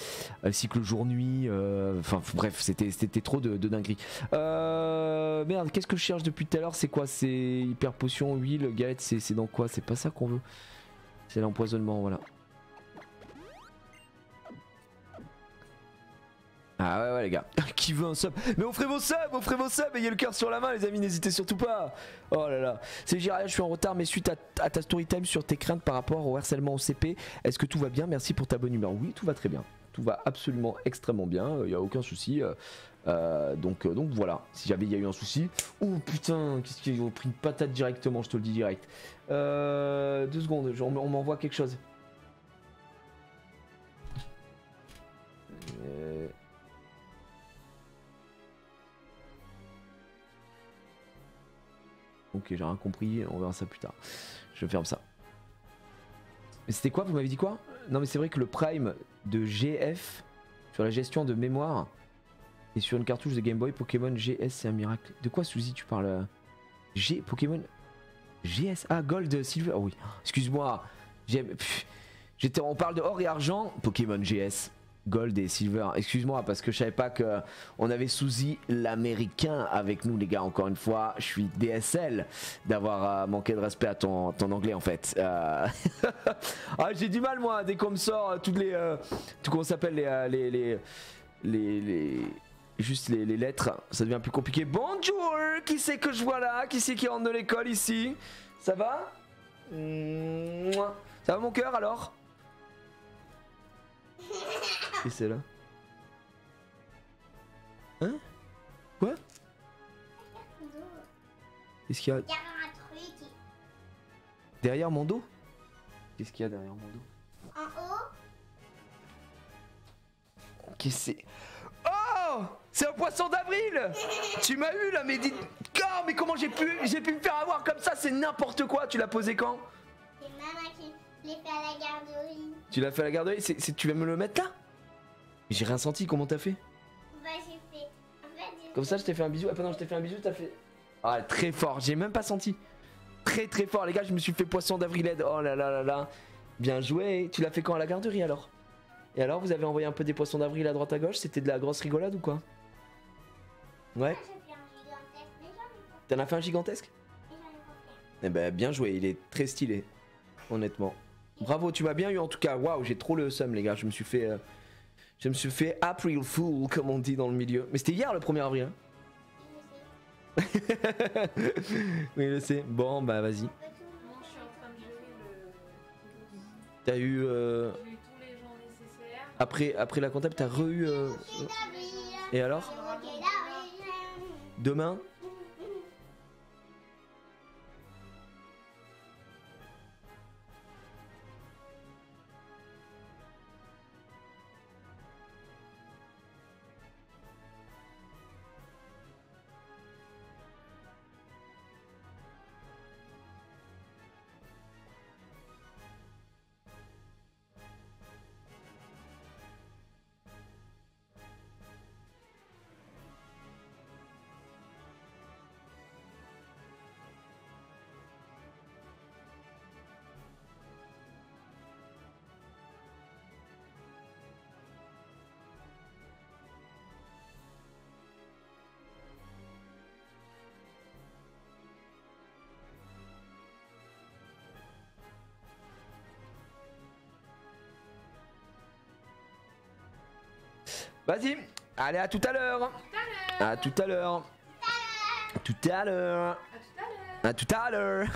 Cycle jour-nuit, enfin bref c'était trop de dinguerie. Merde, qu'est-ce que je cherche depuis tout à l'heure? C'est quoi? C'est hyper potion, huile, galette, c'est dans quoi? C'est pas ça qu'on veut. C'est l'empoisonnement, voilà. Ah ouais les gars, qui veut un sub? Mais offrez vos subs, ayez le cœur sur la main les amis, n'hésitez surtout pas. Oh là là, c'est Jiraya, je suis en retard mais suite à ta story time sur tes craintes par rapport au harcèlement au CP, est-ce que tout va bien? Merci pour ta bonne humeur. Oui, tout va très bien, tout va absolument extrêmement bien, il n'y a aucun souci. Donc voilà, si jamais il y a eu un souci... Oh putain, qu'est-ce qu'ils ont pris une patate directement, je te le dis direct. 2 secondes, on m'envoie quelque chose. Ok, j'ai rien compris, on verra ça plus tard. Je ferme ça. Mais c'était quoi? Vous m'avez dit quoi? Non mais c'est vrai que le prime de GF sur la gestion de mémoire et sur une cartouche de Game Boy Pokémon GS c'est un miracle. De quoi Suzy tu parles? G Pokémon GS? Ah Gold, Silver, oh oui. Excuse-moi. On parle de or et argent. Pokémon GS. Gold et Silver, excuse-moi parce que je savais pas que on avait Suzy l'américain avec nous les gars, encore une fois je suis DSL d'avoir manqué de respect à ton anglais en fait. Ah, j'ai du mal moi dès qu'on me sort toutes les tout comment s'appelle juste les lettres, ça devient plus compliqué. Bonjour, qui c'est que je vois là? Qui c'est qui rentre de l'école ici? Ça va? Ça va mon cœur alors? Et c'est là. Hein? Quoi? Qu'est-ce qu'il y a? Derrière mon dos? Qu'est-ce qu'il y a derrière mon dos?
En haut?
Qu'est-ce que c'est? Oh! C'est un poisson d'avril! Tu m'as eu là, mais dis... Oh, mais comment j'ai pu me faire avoir comme ça? C'est n'importe quoi! Tu l'as posé quand?
C'est maman qui l'a fait à la garderie.
Tu l'as fait à la garderie? Tu vas me le mettre là? J'ai rien senti, comment t'as fait?
Bah j'ai fait... En fait,
comme ça je t'ai fait un bisou, ah non je t'ai fait un bisou, t'as fait... Ah très fort, j'ai même pas senti. Très très fort les gars, je me suis fait poisson d'avril aide. Oh là là là là. Bien joué, tu l'as fait quand à la garderie alors? Et alors vous avez envoyé un peu des poissons d'avril à droite à gauche? C'était de la grosse rigolade ou quoi? Ouais. T'en as fait un gigantesque? Eh ben bien joué, il est très stylé. Honnêtement. Bravo, tu m'as bien eu en tout cas. Waouh, j'ai trop le seum les gars, je me suis fait Je me suis fait April Fool, comme on dit dans le milieu. Mais c'était hier le 1er avril. Hein. Oui, je sais. Bon, bah vas-y.
Moi, je suis en train de gérer le.
T'as eu.
J'ai eu tous les gens nécessaires.
Après la comptable, t'as re-eu. Et alors? Demain? Vas-y, allez, à tout à l'heure. À tout à l'heure. Tout à l'heure. À tout à l'heure.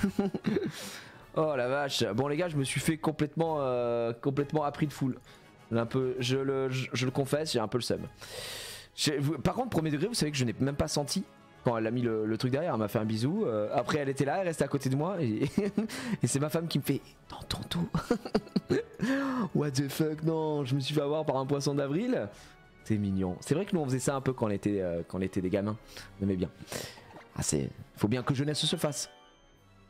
Oh la vache. Bon les gars, je me suis fait complètement appris de foule. Un peu, je le confesse, j'ai un peu le seum. Par contre, premier degré, vous savez que je n'ai même pas senti quand elle a mis le truc derrière. Elle m'a fait un bisou. Après, elle était là, elle restait à côté de moi et, et c'est ma femme qui me fait dans ton dos. What the fuck, non, je me suis fait avoir par un poisson d'avril. C'est mignon. C'est vrai que nous on faisait ça un peu quand on était des gamins. On aimait bien. Ah faut bien que jeunesse se fasse.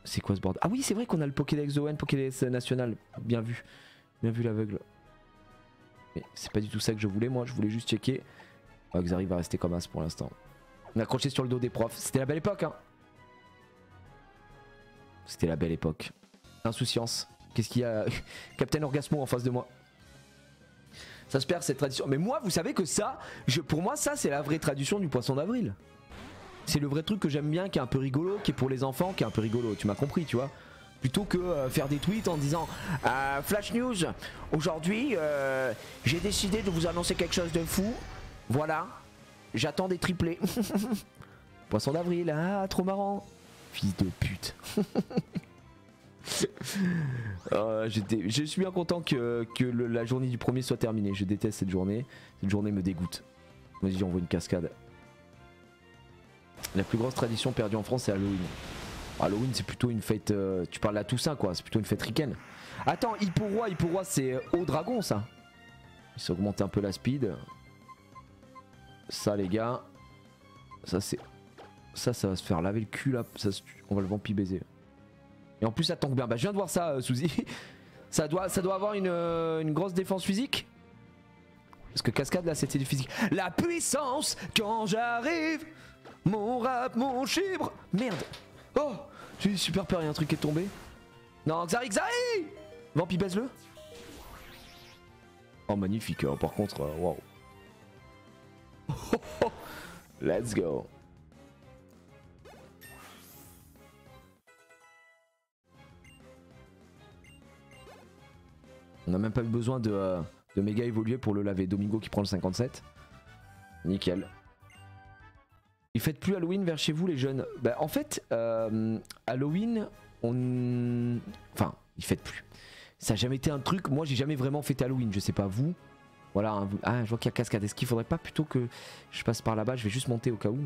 C'est quoi ce bordel? Ah oui, c'est vrai qu'on a le Pokédex Owen, Pokédex national. Bien vu. Bien vu l'aveugle. Mais c'est pas du tout ça que je voulais, moi. Je voulais juste checker. Oh, Xari va rester comme as pour l'instant. On a accroché sur le dos des profs. C'était la belle époque, hein. C'était la belle époque. Insouciance. Qu'est-ce qu'il y a? Captain Orgasmo en face de moi. Ça se perd cette tradition. Mais moi, vous savez que ça, pour moi, ça, c'est la vraie tradition du poisson d'avril. C'est le vrai truc que j'aime bien, qui est un peu rigolo, qui est pour les enfants, qui est un peu rigolo. Tu m'as compris, tu vois. Plutôt que faire des tweets en disant Flash News, aujourd'hui, j'ai décidé de vous annoncer quelque chose de fou. Voilà, j'attends des triplés. Poisson d'avril, ah, trop marrant. Fils de pute. Je suis bien content que la journée du premier soit terminée. Je déteste cette journée. Cette journée me dégoûte. Vas-y, on voit une cascade. La plus grosse tradition perdue en France, c'est Halloween. Halloween, c'est plutôt une fête. Tu parles à Toussaint, quoi. C'est plutôt une fête ricaine. Attends, Hippo-Roi, c'est au dragon, ça. Il s'est augmenté un peu la speed. Ça, les gars. Ça, c'est. Ça va se faire laver le cul, là. Ça, on va le vampi baiser. Et en plus ça tank bien. Bah je viens de voir ça Suzy. ça doit avoir une grosse défense physique. Parce que cascade là c'était du physique. La puissance quand j'arrive. Mon rap, mon chibre. Merde. Oh, j'ai eu super peur, il y a un truc qui est tombé. Non, Xari. Vampi baise-le. Oh magnifique, par contre, wow. Let's go. On n'a même pas eu besoin de méga évoluer pour le laver. Domingo qui prend le 57. Nickel. Ils fêtent plus Halloween vers chez vous les jeunes? Bah en fait, Halloween, enfin, ils fêtent plus. Ça n'a jamais été un truc, moi j'ai jamais vraiment fêté Halloween, je sais pas vous. Voilà, hein, ah je vois qu'il y a cascade. Est-ce qu'il faudrait pas plutôt que je passe par là-bas? Je vais juste monter au cas où,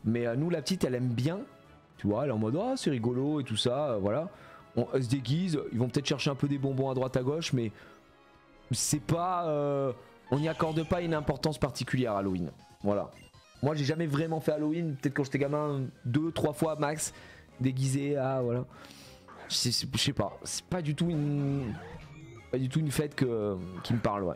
mais nous la petite elle aime bien. Tu vois, elle est en mode oh c'est rigolo et tout ça, voilà. On se déguise, ils vont peut-être chercher un peu des bonbons à droite à gauche, mais c'est pas... on n'y accorde pas une importance particulière à Halloween. Voilà. Moi j'ai jamais vraiment fait Halloween, peut-être quand j'étais gamin 2-3 fois max, déguisé, ah voilà. Je sais pas, c'est pas du tout une fête qui me parle, ouais.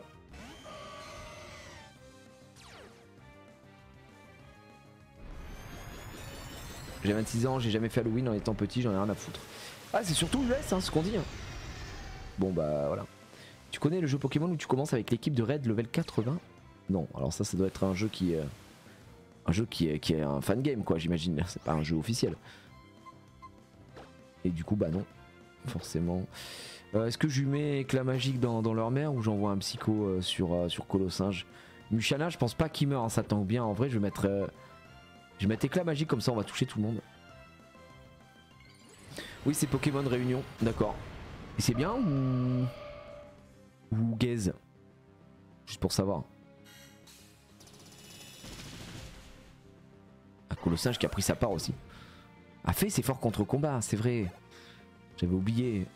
J'ai 26 ans, j'ai jamais fait Halloween en étant petit, j'en ai rien à foutre. Ah c'est surtout US hein, ce qu'on dit. Hein. Bon bah voilà. Tu connais le jeu Pokémon où tu commences avec l'équipe de Red level 80? Non, alors ça doit être un jeu qui est un fan game quoi j'imagine, c'est pas un jeu officiel. Et du coup bah non, forcément. Est-ce que je lui mets éclat magique dans leur mère ou j'envoie un psycho sur Colossinge? Mushalna, je pense pas qu'il meurt, hein, ça tank bien. En vrai, je vais mettre éclat magique, comme ça on va toucher tout le monde. Oui, c'est Pokémon Réunion, d'accord. Et c'est bien ou gaze? Juste pour savoir. Un Colossinge qui a pris sa part aussi. A fait, c'est fort contre combat, c'est vrai. J'avais oublié.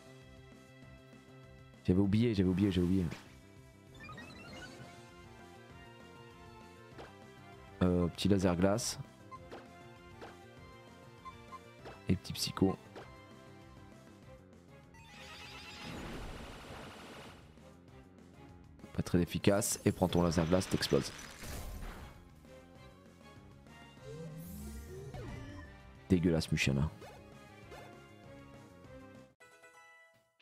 J'avais oublié. Petit laser glace. Et petit psycho. Pas très efficace. Et prends ton laser glace, t'exploses. Dégueulasse Mushalna.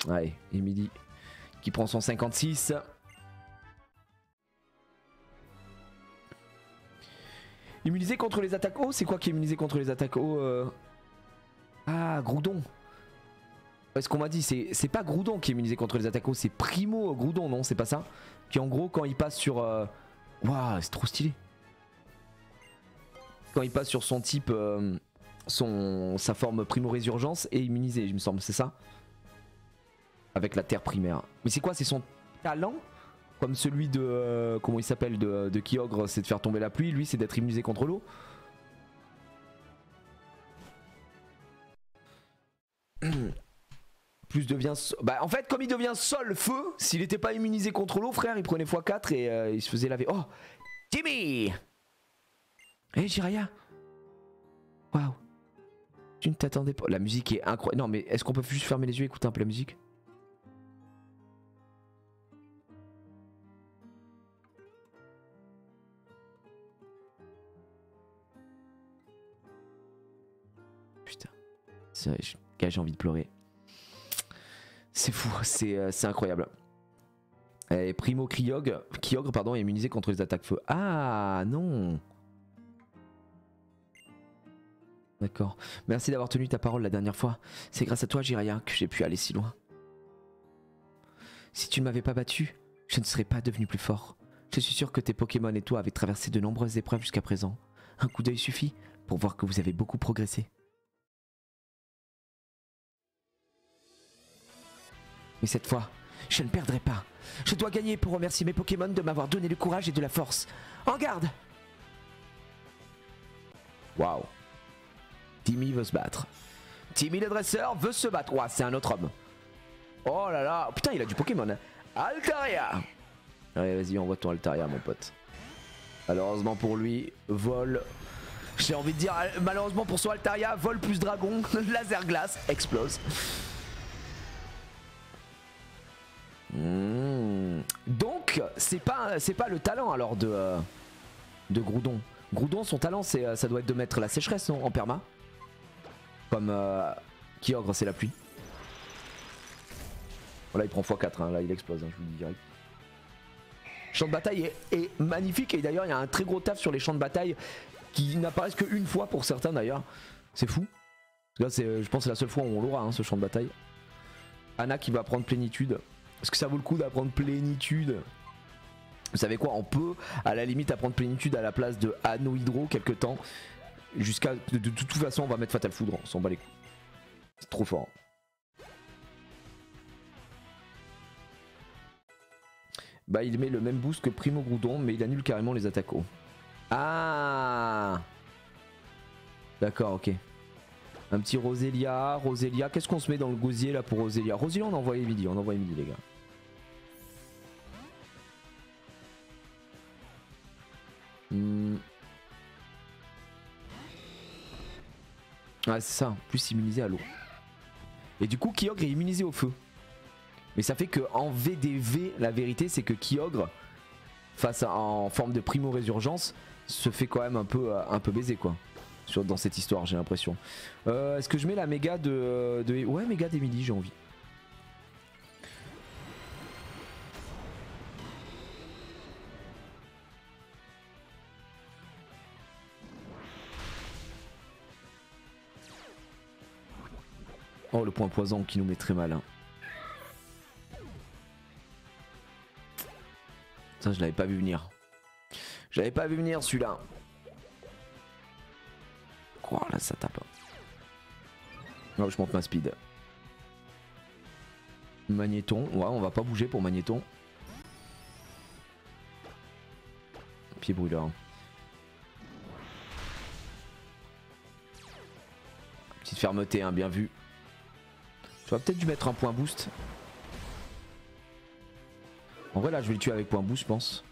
Allez, Emily qui prend son 56. Immunisé contre les attaques haut, c'est quoi qui est immunisé contre les attaques haut Ah, Groudon. Ce qu'on m'a dit, c'est pas Groudon qui est immunisé contre les attaques haut, c'est Primo Groudon, non? C'est pas ça? Qui en gros, quand il passe sur... Waouh, c'est trop stylé. Quand il passe sur son type, sa forme Primo Résurgence est immunisé, il me semble, c'est ça? Avec la terre primaire. Mais c'est quoi? C'est son talent? Comme celui de... comment il s'appelle? De Kyogre, c'est de faire tomber la pluie. Lui, c'est d'être immunisé contre l'eau. Plus devient... Bah en fait, comme il devient sol feu, s'il n'était pas immunisé contre l'eau, frère, il prenait x4 et il se faisait laver. Oh, Timmy. Eh, Jiraya. Waouh. Tu ne t'attendais pas. La musique est incroyable. Non, mais est-ce qu'on peut juste fermer les yeux et écouter un peu la musique? Putain. J'ai envie de pleurer. C'est fou, c'est incroyable. Et Primo Kyogre pardon, est immunisé contre les attaques feu. Ah non. D'accord. Merci d'avoir tenu ta parole la dernière fois. C'est grâce à toi, Jiraya, que j'ai pu aller si loin. Si tu ne m'avais pas battu, je ne serais pas devenu plus fort. Je suis sûr que tes Pokémon et toi avez traversé de nombreuses épreuves jusqu'à présent. Un coup d'œil suffit pour voir que vous avez beaucoup progressé. Mais cette fois, je ne perdrai pas. Je dois gagner pour remercier mes Pokémon de m'avoir donné le courage et de la force. En garde! Waouh. Timmy veut se battre. Timmy le dresseur veut se battre. Ouah, c'est un autre homme. Oh là là. Putain, il a du Pokémon. Altaria. Allez, vas-y, envoie ton Altaria, mon pote. Malheureusement pour lui, vol. J'ai envie de dire, malheureusement pour son Altaria, vol plus dragon, laser glace, explose. Donc, c'est pas le talent alors de Groudon. Groudon, son talent, ça doit être de mettre la sécheresse, non, en perma. Comme Kyogre, c'est la pluie. Voilà, il prend x4, hein, là il explose, hein, je vous le dis direct. Champ de bataille est magnifique et d'ailleurs il y a un très gros taf sur les champs de bataille qui n'apparaissent qu'une fois pour certains d'ailleurs. C'est fou. Là, je pense que c'est la seule fois où on l'aura, hein, ce champ de bataille. Anna qui va prendre plénitude. Est-ce que ça vaut le coup d'apprendre plénitude? Vous savez quoi, on peut à la limite apprendre plénitude à la place de Anneau Hydro quelque temps. Jusqu'à... De toute façon on va mettre Fatal Foudre, on s'en bat les couilles. C'est trop fort. Bah il met le même boost que Primo Groudon mais il annule carrément les attaques hauts. Ah. D'accord, ok. Un petit Roselia, qu'est-ce qu'on se met dans le gosier là pour Roselia? Roselia on envoie Emily, les gars. Ah c'est ça, plus immunisé à l'eau. Et du coup Kyogre est immunisé au feu. Mais ça fait que en VDV, la vérité c'est que Kyogre, en forme de Primo Résurgence, se fait quand même un peu baiser quoi. Dans cette histoire j'ai l'impression. Est-ce que je mets la méga Ouais, méga d'Emily, j'ai envie. Oh le point poison qui nous met très mal hein. Ça, je l'avais pas vu venir. J'avais pas vu venir celui-là. Oh là, ça tape. Oh, je monte ma speed. Magnéton. Ouais, on va pas bouger pour Magnéton. Pied brûleur. Petite fermeté, hein, bien vu. J'aurais peut-être dû mettre un point boost. En vrai là je vais le tuer avec point boost je pense.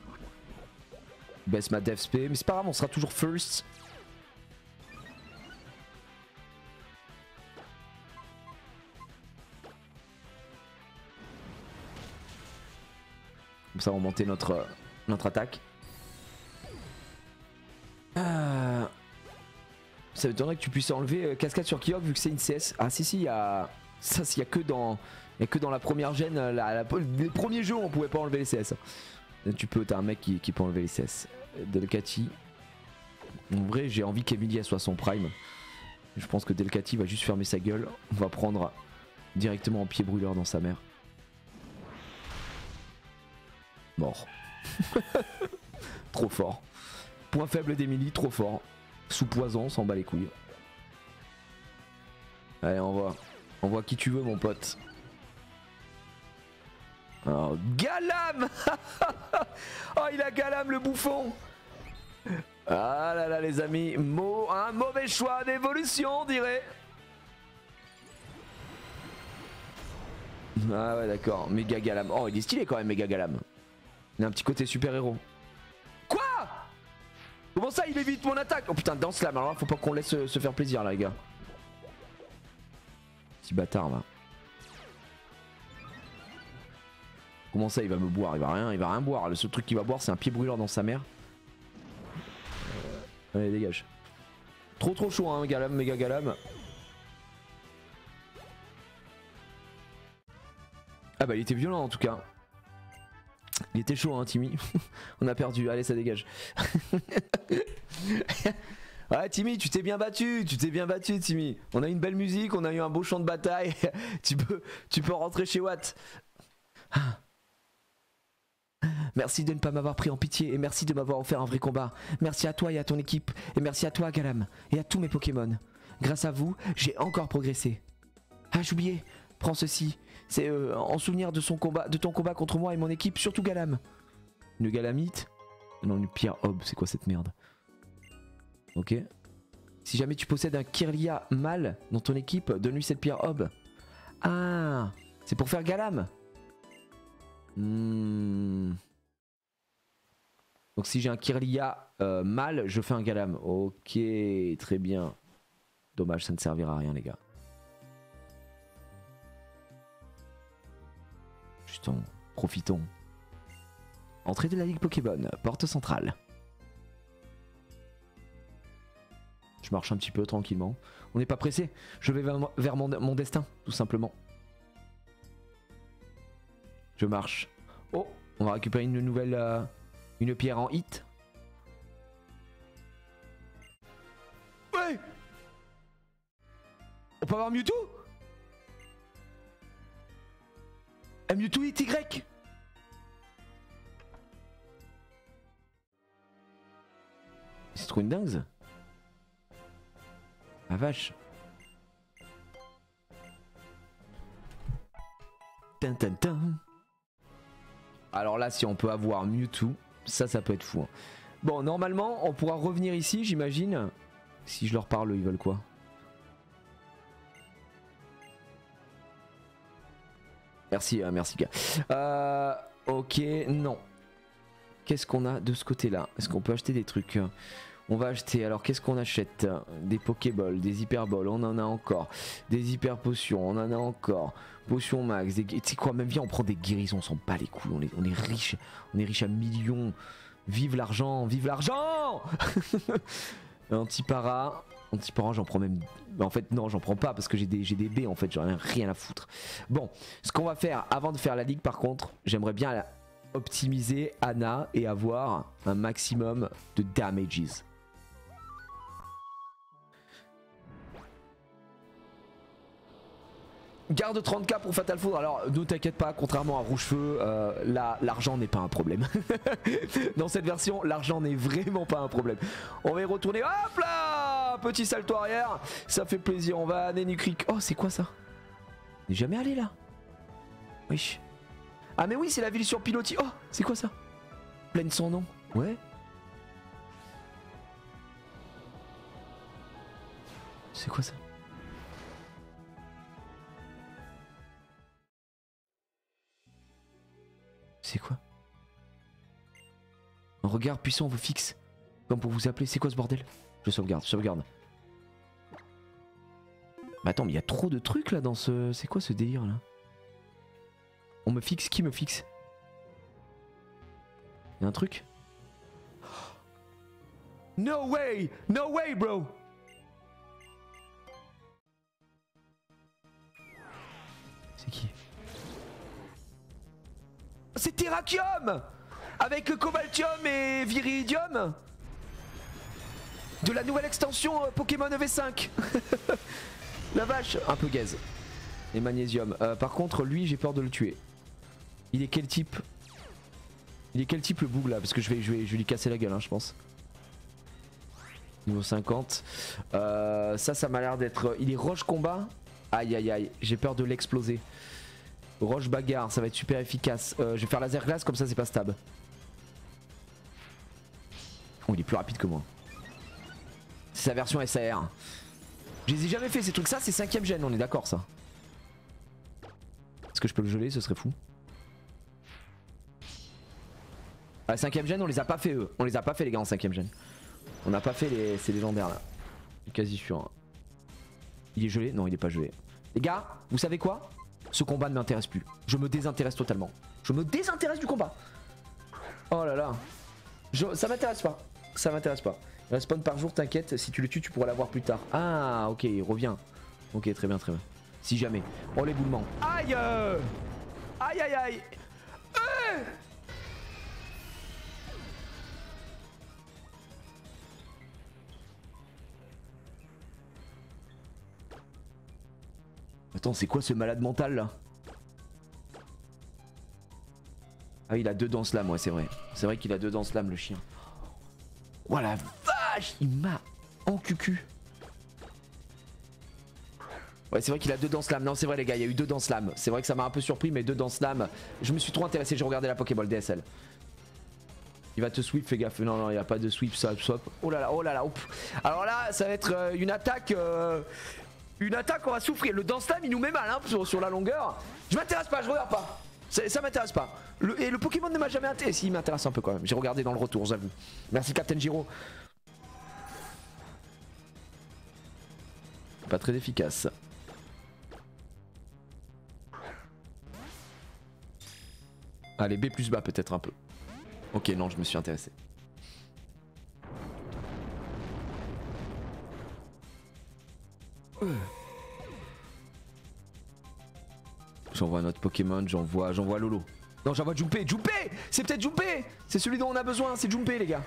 Baisse ma def sp, mais c'est pas grave, on sera toujours first. Comme ça on va monter notre attaque. Ça m'étonnerait que tu puisses enlever cascade sur Kyogre vu que c'est une CS. Ah si il y a... Ça s'il y a que dans... Il n'y a que dans la première gêne, les premiers jeux où on pouvait pas enlever les CS. Tu peux, t'as un mec qui peut enlever les CS. Delcatty. En vrai j'ai envie qu'Emilia soit son prime. Je pense que Delcatty va juste fermer sa gueule. On va prendre directement en pied brûleur dans sa mère. Mort. Trop fort. Point faible d'Emily, trop fort. Sous poison, s'en bat les couilles. Allez, envoie qui tu veux, mon pote. Alors, Galam. Oh, il a Galam, le bouffon. Ah là là, les amis. Un mauvais choix d'évolution, on dirait. Ah ouais, d'accord. Méga Galam. Oh, il est stylé quand même, Méga Galam. Il a un petit côté super-héros. Quoi? Comment ça il évite mon attaque? Oh putain, danse là, alors là faut pas qu'on laisse se faire plaisir là les gars. Petit bâtard là. Comment ça il va me boire? Il va rien boire. Le seul truc qu'il va boire c'est un pied brûleur dans sa mère. Allez dégage. Trop chaud hein, Galam, méga Galam. Ah bah il était violent en tout cas. Il était chaud hein Timmy. On a perdu, allez ça dégage. Ouais Timmy, tu t'es bien battu Timmy. On a une belle musique, on a eu un beau champ de bataille. tu peux rentrer chez Watt. Merci de ne pas m'avoir pris en pitié et merci de m'avoir offert un vrai combat. Merci à toi et à ton équipe et merci à toi Galam et à tous mes Pokémon. Grâce à vous, j'ai encore progressé. Ah j'oubliais, prends ceci. C'est en souvenir de ton combat contre moi et mon équipe, surtout Galam. Une Galamite? Non, une pierre Hob, c'est quoi cette merde? Ok. Si jamais tu possèdes un Kirlia mâle dans ton équipe, donne-lui cette pierre Hob. Ah, c'est pour faire Galam. Donc si j'ai un Kirlia mâle, je fais un Galam. Ok, très bien. Dommage, ça ne servira à rien les gars. Profitons. Entrée de la Ligue Pokémon, porte centrale. Je marche un petit peu tranquillement. On n'est pas pressé. Je vais vers mon destin, tout simplement. Je marche. Oh, on va récupérer une nouvelle... une pierre en hit. Ouais. On peut avoir Mewtwo? Mewtwo est Y. C'est trop une dingue. La vache. Tin. Alors là si on peut avoir Mewtwo, ça peut être fou. Hein. Bon normalement on pourra revenir ici j'imagine. Si je leur parle ils veulent quoi? Merci gars. Ok, non. Qu'est-ce qu'on a de ce côté-là? Est-ce qu'on peut acheter des trucs? On va acheter, alors qu'est-ce qu'on achète? Des Pokéballs, des Hyperballs, on en a encore. Des Hyper Potions, on en a encore. Potions max, tu sais quoi, même viens on prend des guérisons, on s'en bat les couilles, on est riche. On est riche à millions. Vive l'argent, vive l'argent. Antipara, j'en prends même... En fait non j'en prends pas parce que j'ai des B en fait, j'en ai rien à foutre. Bon, ce qu'on va faire avant de faire la ligue par contre, j'aimerais bien optimiser Anna et avoir un maximum de damages. Garde 30k pour Fatal Foudre. Alors ne t'inquiète pas, contrairement à Rouge Feu, l'argent n'est pas un problème. Dans cette version, l'argent n'est vraiment pas un problème. On va y retourner. Hop là, petit salto arrière. Ça fait plaisir. On va à Nenukrik. Oh, c'est quoi ça? On n'est jamais allé là. Wesh. Ah mais oui, c'est la ville sur pilotis. Oh, c'est quoi ça? Plaine sans nom. Ouais. C'est quoi ça? C'est quoi? Un regard puissant vous fixe. Comme pour vous appeler. C'est quoi ce bordel? Je sauvegarde, je sauvegarde. Mais attends, mais il y a trop de trucs là dans ce... C'est quoi ce délire là? On me fixe? Qui me fixe? Il y a un truc? No way! No way, bro! C'est qui? C'est Terrakium! Avec Cobaltium et Viridium de la nouvelle extension Pokémon EV5. La vache! Un peu gaze. Et magnésium. Par contre, lui, j'ai peur de le tuer. Il est quel type? Il est quel type le boug là? Parce que je vais lui casser la gueule, hein, je pense. Niveau 50. Ça m'a l'air d'être... Il est roche combat. Aïe aïe aïe, j'ai peur de l'exploser. Roche bagarre, ça va être super efficace. Je vais faire laser glace, comme ça c'est pas stab. Oh, il est plus rapide que moi. C'est sa version SAR. Je les ai jamais fait ces trucs, ça c'est 5ème gen, on est d'accord ça. Est-ce que je peux le geler? Ce serait fou. Ah, 5ème gen, on les a pas fait eux. On les a pas fait les gars en 5ème gen. On n'a pas fait ces légendaires là. Je suis quasi sûr. Il est gelé? Non, il est pas gelé. Les gars, vous savez quoi? Ce combat ne m'intéresse plus. Je me désintéresse totalement. Je me désintéresse du combat. Oh là là. Ça m'intéresse pas. Ça m'intéresse pas. Il respawn par jour, t'inquiète. Si tu le tues, tu pourras l'avoir plus tard. Ah, ok, il revient. Ok, très bien, très bien. Si jamais. Oh, l'éboulement. Aïe! Aïe, aïe, aïe! Attends, c'est quoi ce malade mental là? Ah, il a 2 dents slam, ouais, c'est vrai. C'est vrai qu'il a 2 dents slam, le chien. Oh la vache! Il m'a encucu. Ouais, c'est vrai qu'il a 2 dents slam. Non, c'est vrai, les gars, il y a eu 2 dents slam. C'est vrai que ça m'a un peu surpris, mais 2 dents slam. Je me suis trop intéressé, j'ai regardé la Pokéball DSL. Il va te sweep, fais gaffe. Non, non, il n'y a pas de sweep, swap. Oh là là, oh là là. Oups. Alors là, ça va être une attaque. Une attaque, on va souffrir. Le dance slam, il nous met mal hein, sur la longueur. Je m'intéresse pas, je regarde pas. Ça m'intéresse pas. Et le Pokémon ne m'a jamais intéressé. Si, il m'intéresse un peu quand même. J'ai regardé dans le retour, j'avoue. Merci Captain Giro. Pas très efficace. Allez, B plus bas peut-être un peu. Ok, non, je me suis intéressé. J'envoie notre Pokémon, j'envoie Lolo. Non, j'envoie Junpei. Junpei! C'est peut-être Junpei! C'est celui dont on a besoin, c'est Junpei les gars.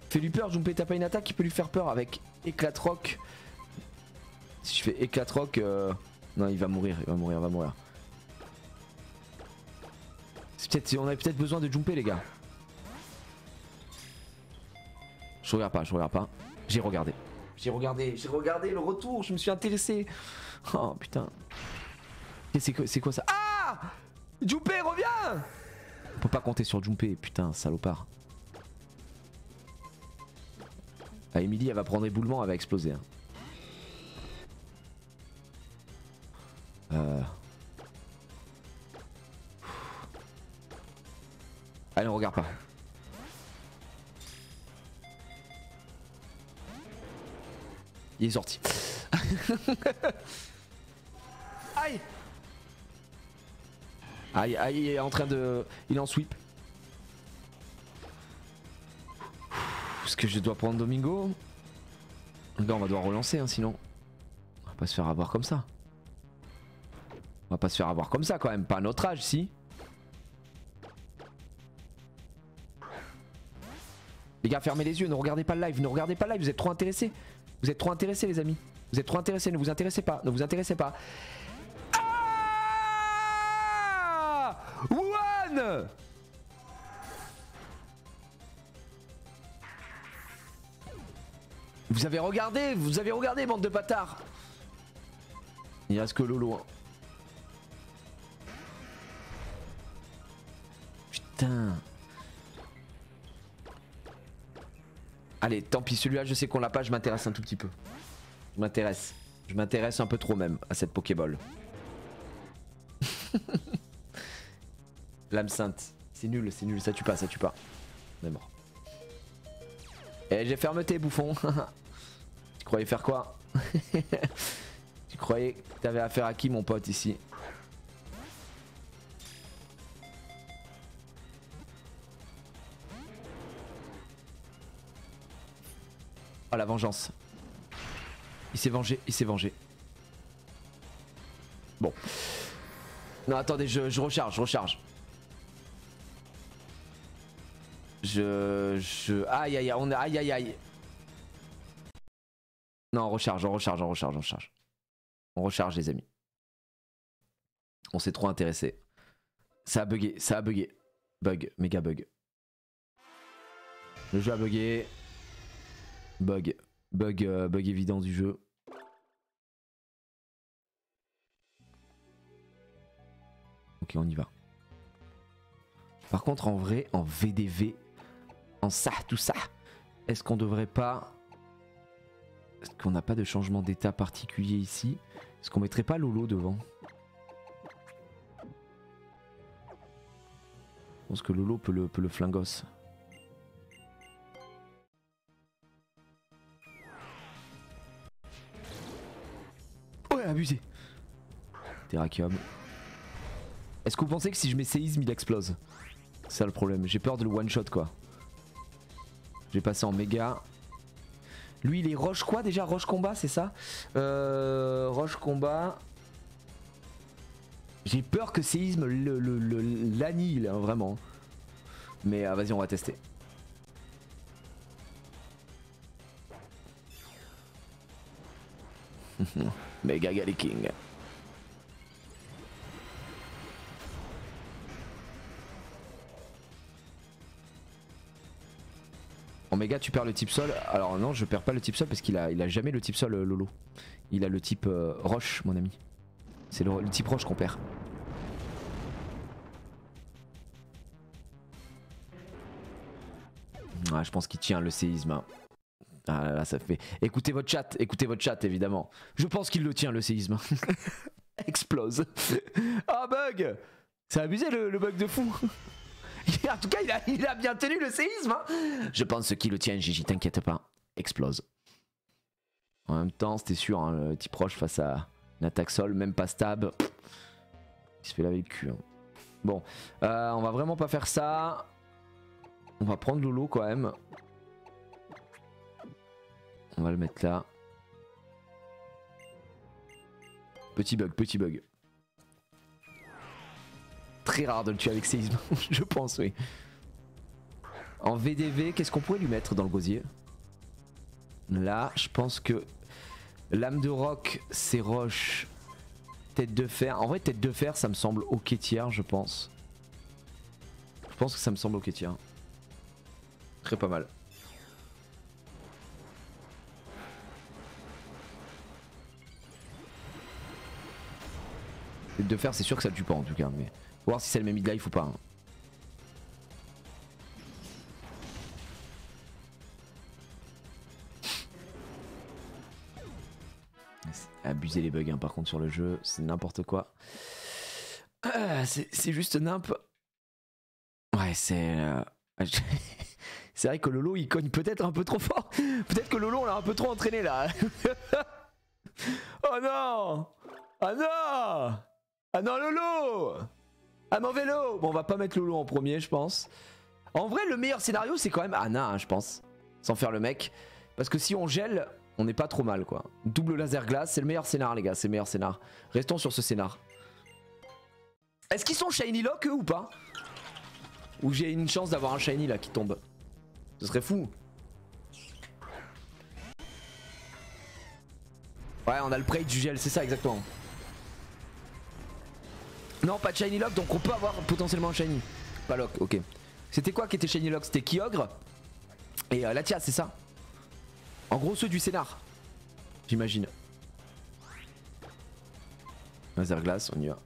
Fais-lui peur, Junpei, t'as pas une attaque qui peut lui faire peur avec Éclat Rock. Si je fais Éclat Rock, non, il va mourir, il va mourir. On avait peut-être besoin de Junpei les gars. Je regarde pas. J'ai regardé le retour, je me suis intéressé. Oh putain. C'est quoi ça? Ah! Junpei, reviens! On peut pas compter sur Junpei, putain, salopard. Ah, Emily, elle va prendre éboulement, elle va exploser. Hein. Allez, on regarde pas. Il est sorti. Aïe! Aïe, aïe, il est en train de... Il est en sweep. Est-ce que je dois prendre Domingo? Là, on va devoir relancer, hein, sinon. On va pas se faire avoir comme ça. On va pas se faire avoir comme ça, quand même. Pas à notre âge, si. Les gars, fermez les yeux, ne regardez pas le live, vous êtes trop intéressés. Vous êtes trop intéressés, les amis. Vous êtes trop intéressés, ne vous intéressez pas, ne vous intéressez pas. Ah One. Vous avez regardé, bande de bâtards. Il reste que Lolo. Hein. Putain. Allez, tant pis, celui-là je sais qu'on l'a pas, je m'intéresse un tout petit peu. Je m'intéresse un peu trop même à cette Pokéball. L'âme sainte. C'est nul, ça tue pas, ça tue pas. On est mort. Et j'ai fermeté, bouffon. Tu croyais faire quoi? Tu croyais que t'avais affaire à qui, mon pote, ici? Oh la vengeance. Il s'est vengé, il s'est vengé. Bon. Non attendez, je recharge. Aïe aïe aïe, aïe aïe aïe. Non, on recharge. On recharge les amis. On s'est trop intéressé. Ça a bugué. Bug, méga bug. Le jeu a bugué. Bug évident du jeu. Ok, on y va. Par contre, en vrai, en VDV, en ça, tout ça, est-ce qu'on devrait pas... Est-ce qu'on n'a pas de changement d'état particulier ici? Est-ce qu'on mettrait pas Lolo devant? Je pense que Lolo peut le flingos. Ouais, abusé. Terrakium. Est-ce que vous pensez que si je mets séisme, il explose? C'est ça le problème. J'ai peur de le one shot quoi. J'ai passé en méga. Lui il est roche quoi déjà? Roche combat c'est ça? Roche combat. J'ai peur que séisme l'annihile hein, vraiment. Mais vas-y on va tester. Méga Galiking. Oméga tu perds le type sol. Alors non je perds pas le type sol parce qu'il a jamais le type sol Lolo. Il a le type roche mon ami. C'est le type roche qu'on perd. Ah, je pense qu'il tient le séisme. Hein. Ah là, là ça fait... Écoutez votre chat évidemment. Je pense qu'il le tient le séisme. Explose. Ah bug. C'est abusé le bug de fou. En tout cas il a bien tenu le séisme hein. Je pense qu'il le tient Gigi, t'inquiète pas. Explose. En même temps c'était sûr hein, le type roche face à une attaque sol, même pas stab. Il se fait laver le cul hein. Bon on va vraiment pas faire ça. On va prendre Lolo quand même. On va le mettre là. Petit bug. Très rare de le tuer avec séisme, je pense, oui. En VDV, qu'est-ce qu'on pourrait lui mettre dans le gosier? Là, je pense que lame de roc, c'est roche. Tête de fer. En vrai, tête de fer, ça me semble ok tiers, je pense. Je pense que ça me semble ok tiers. Très pas mal. Tête de fer, c'est sûr que ça le tue pas en tout cas, mais... Faut voir si c'est le même mid-life ou pas. Hein. Abuser les bugs hein, par contre sur le jeu, c'est n'importe quoi. C'est juste nimp. Ouais c'est... C'est vrai que Lolo il cogne peut-être un peu trop fort. Peut-être que Lolo on l'a un peu trop entraîné là. Oh non. Ah non. Ah non Lolo. Ah mon vélo. Bon on va pas mettre Lolo en premier je pense. En vrai le meilleur scénario c'est quand même Anna hein, je pense. Sans faire le mec. Parce que si on gèle, on n'est pas trop mal quoi. Double laser glace, c'est le meilleur scénar les gars, c'est le meilleur scénar. Restons sur ce scénar. Est-ce qu'ils sont shiny lock eux ou pas? Ou j'ai une chance d'avoir un shiny là qui tombe? Ce serait fou. Ouais, on a le Prey du gel, c'est ça exactement. Non, pas de Shiny Lock, donc on peut avoir potentiellement un Shiny. Pas Lock, ok. C'était quoi qui était Shiny Lock? C'était Kyogre et Latias, c'est ça? En gros, ceux du scénar, j'imagine. Laser glace, on y va.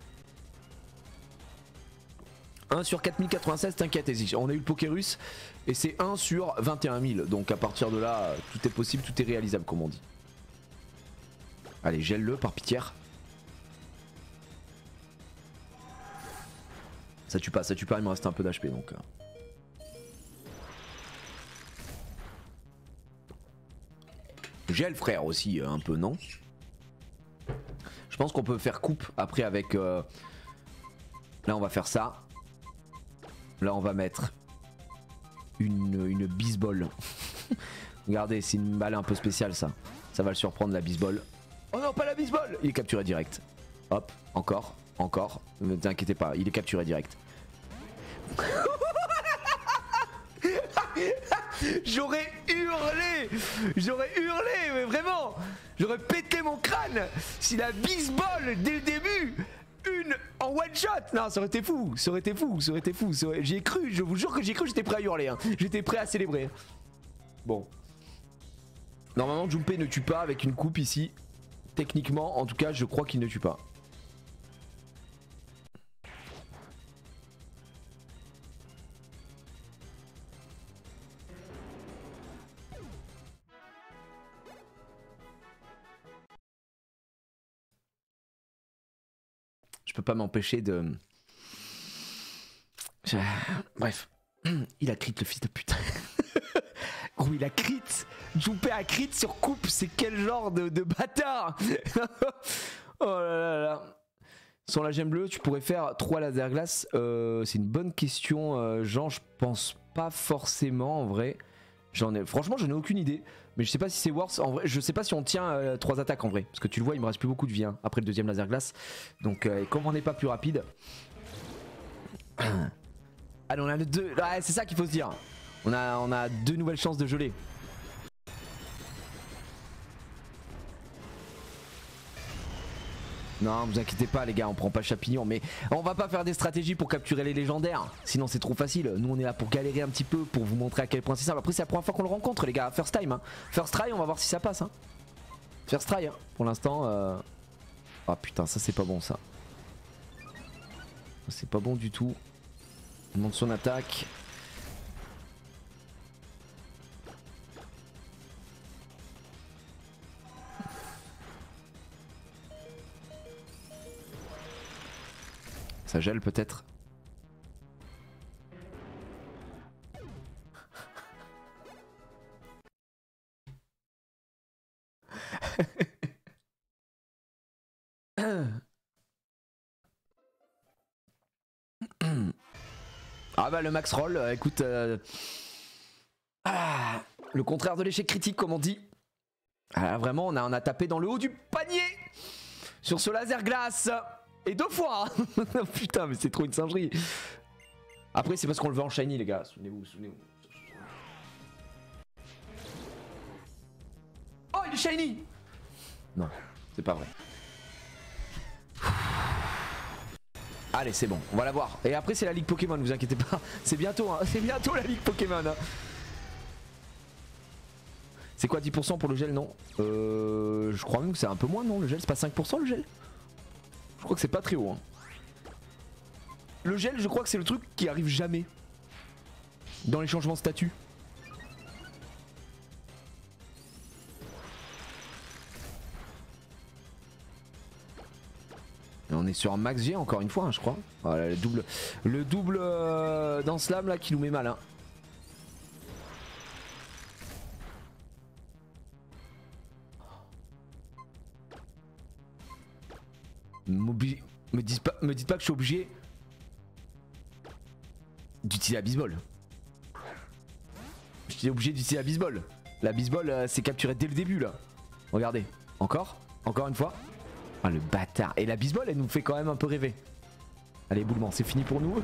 1 sur 4096, t'inquiète, on a eu le Pokérus et c'est 1 sur 21 000. Donc à partir de là, tout est possible, tout est réalisable comme on dit. Allez, gèle-le par pitié. Ça tue pas, il me reste un peu d'HP donc. Gel frère aussi, un peu non? Je pense qu'on peut faire coupe après avec... Là on va faire ça. Là on va mettre une bisball. Regardez, c'est une balle un peu spéciale ça. Ça va le surprendre la bisball. Oh non, pas la bisball! Il est capturé direct. Hop, encore, encore. Ne t'inquiétez pas, il est capturé direct. J'aurais hurlé! J'aurais hurlé, mais vraiment! J'aurais pété mon crâne si la bisball dès le début, une en one shot! Non, ça aurait été fou, ça aurait été fou, ça aurait été fou. J'ai cru, je vous jure que j'ai cru, j'étais prêt à hurler. Hein. J'étais prêt à célébrer. Bon. Normalement, Junpei ne tue pas avec une coupe ici. Techniquement, en tout cas, je crois qu'il ne tue pas. Je peux pas m'empêcher de... Bref. Il a crit le fils de pute. Gros, il a crit. Junpei a crit sur coupe. C'est quel genre de bâtard. Oh là là là. Sur la gemme bleue, tu pourrais faire 3 laser glace. C'est une bonne question, Jean. Je pense pas forcément en vrai. Franchement, j'en ai aucune idée. Mais je sais pas si c'est worse. En vrai, je sais pas si on tient 3 attaques en vrai. Parce que tu le vois, il me reste plus beaucoup de vie hein, après le deuxième laser glace. Donc, comme on n'est pas plus rapide. Allez, on a le 2. Ouais, c'est ça qu'il faut se dire. On a 2 nouvelles chances de geler. Non, vous inquiétez pas les gars, on prend pas le champignon. Mais on va pas faire des stratégies pour capturer les légendaires. Sinon c'est trop facile. Nous on est là pour galérer un petit peu, pour vous montrer à quel point c'est simple. Après c'est la première fois qu'on le rencontre les gars. First time hein. First try, on va voir si ça passe hein. First try hein. Pour l'instant Ah putain, ça c'est pas bon ça. C'est pas bon du tout. On monte son attaque. Ça gèle peut-être. Ah bah le max roll, écoute, le contraire de l'échec critique comme on dit. Ah, vraiment on a tapé dans le haut du panier sur ce laser glace. Et 2 fois. Putain mais c'est trop une singerie. Après c'est parce qu'on le veut en shiny les gars. Souvenez-vous, souvenez-vous. Oh il est shiny. Non, c'est pas vrai. Allez c'est bon, on va la voir. Et après c'est la ligue Pokémon, vous inquiétez pas. C'est bientôt hein. C'est bientôt la ligue Pokémon hein. C'est quoi 10% pour le gel non je crois même que c'est un peu moins non le gel. C'est pas 5% le gel. Je crois que c'est pas très haut hein. Le gel je crois que c'est le truc qui arrive jamais dans les changements de statut. Et on est sur un max G encore une fois hein, je crois. Voilà le double dans slam là qui nous met mal hein. Me dites pas que je suis obligé d'utiliser la bisball. Je suis obligé d'utiliser la bisball. La bisball c'est capturé dès le début là. Regardez. Encore une fois. Ah le bâtard. Et la bisball elle nous fait quand même un peu rêver. Allez boulement, c'est fini pour nous.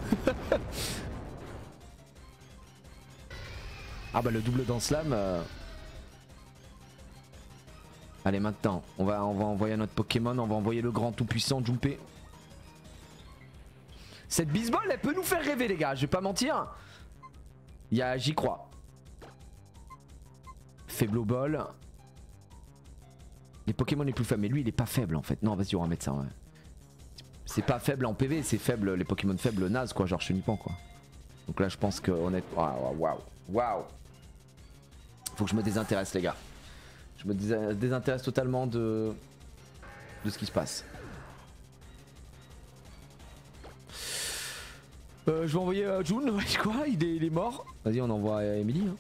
Ah bah le double dans slam Allez maintenant, on va envoyer notre Pokémon, on va envoyer le grand tout puissant Junpei. Cette bisball elle peut nous faire rêver les gars, je vais pas mentir. J'y crois. Faiblo Ball. Les Pokémon les plus faibles, mais lui il est pas faible en fait. Non vas-y on va mettre ça ouais. C'est pas faible en PV, c'est faible, les Pokémon faibles naze quoi, genre Chenipan quoi. Donc là je pense que honnêtement, waouh. Faut que je me désintéresse les gars. Je me désintéresse totalement de ce qui se passe. Je vais envoyer June, quoi, il est mort. Vas-y on envoie Emily. Hein.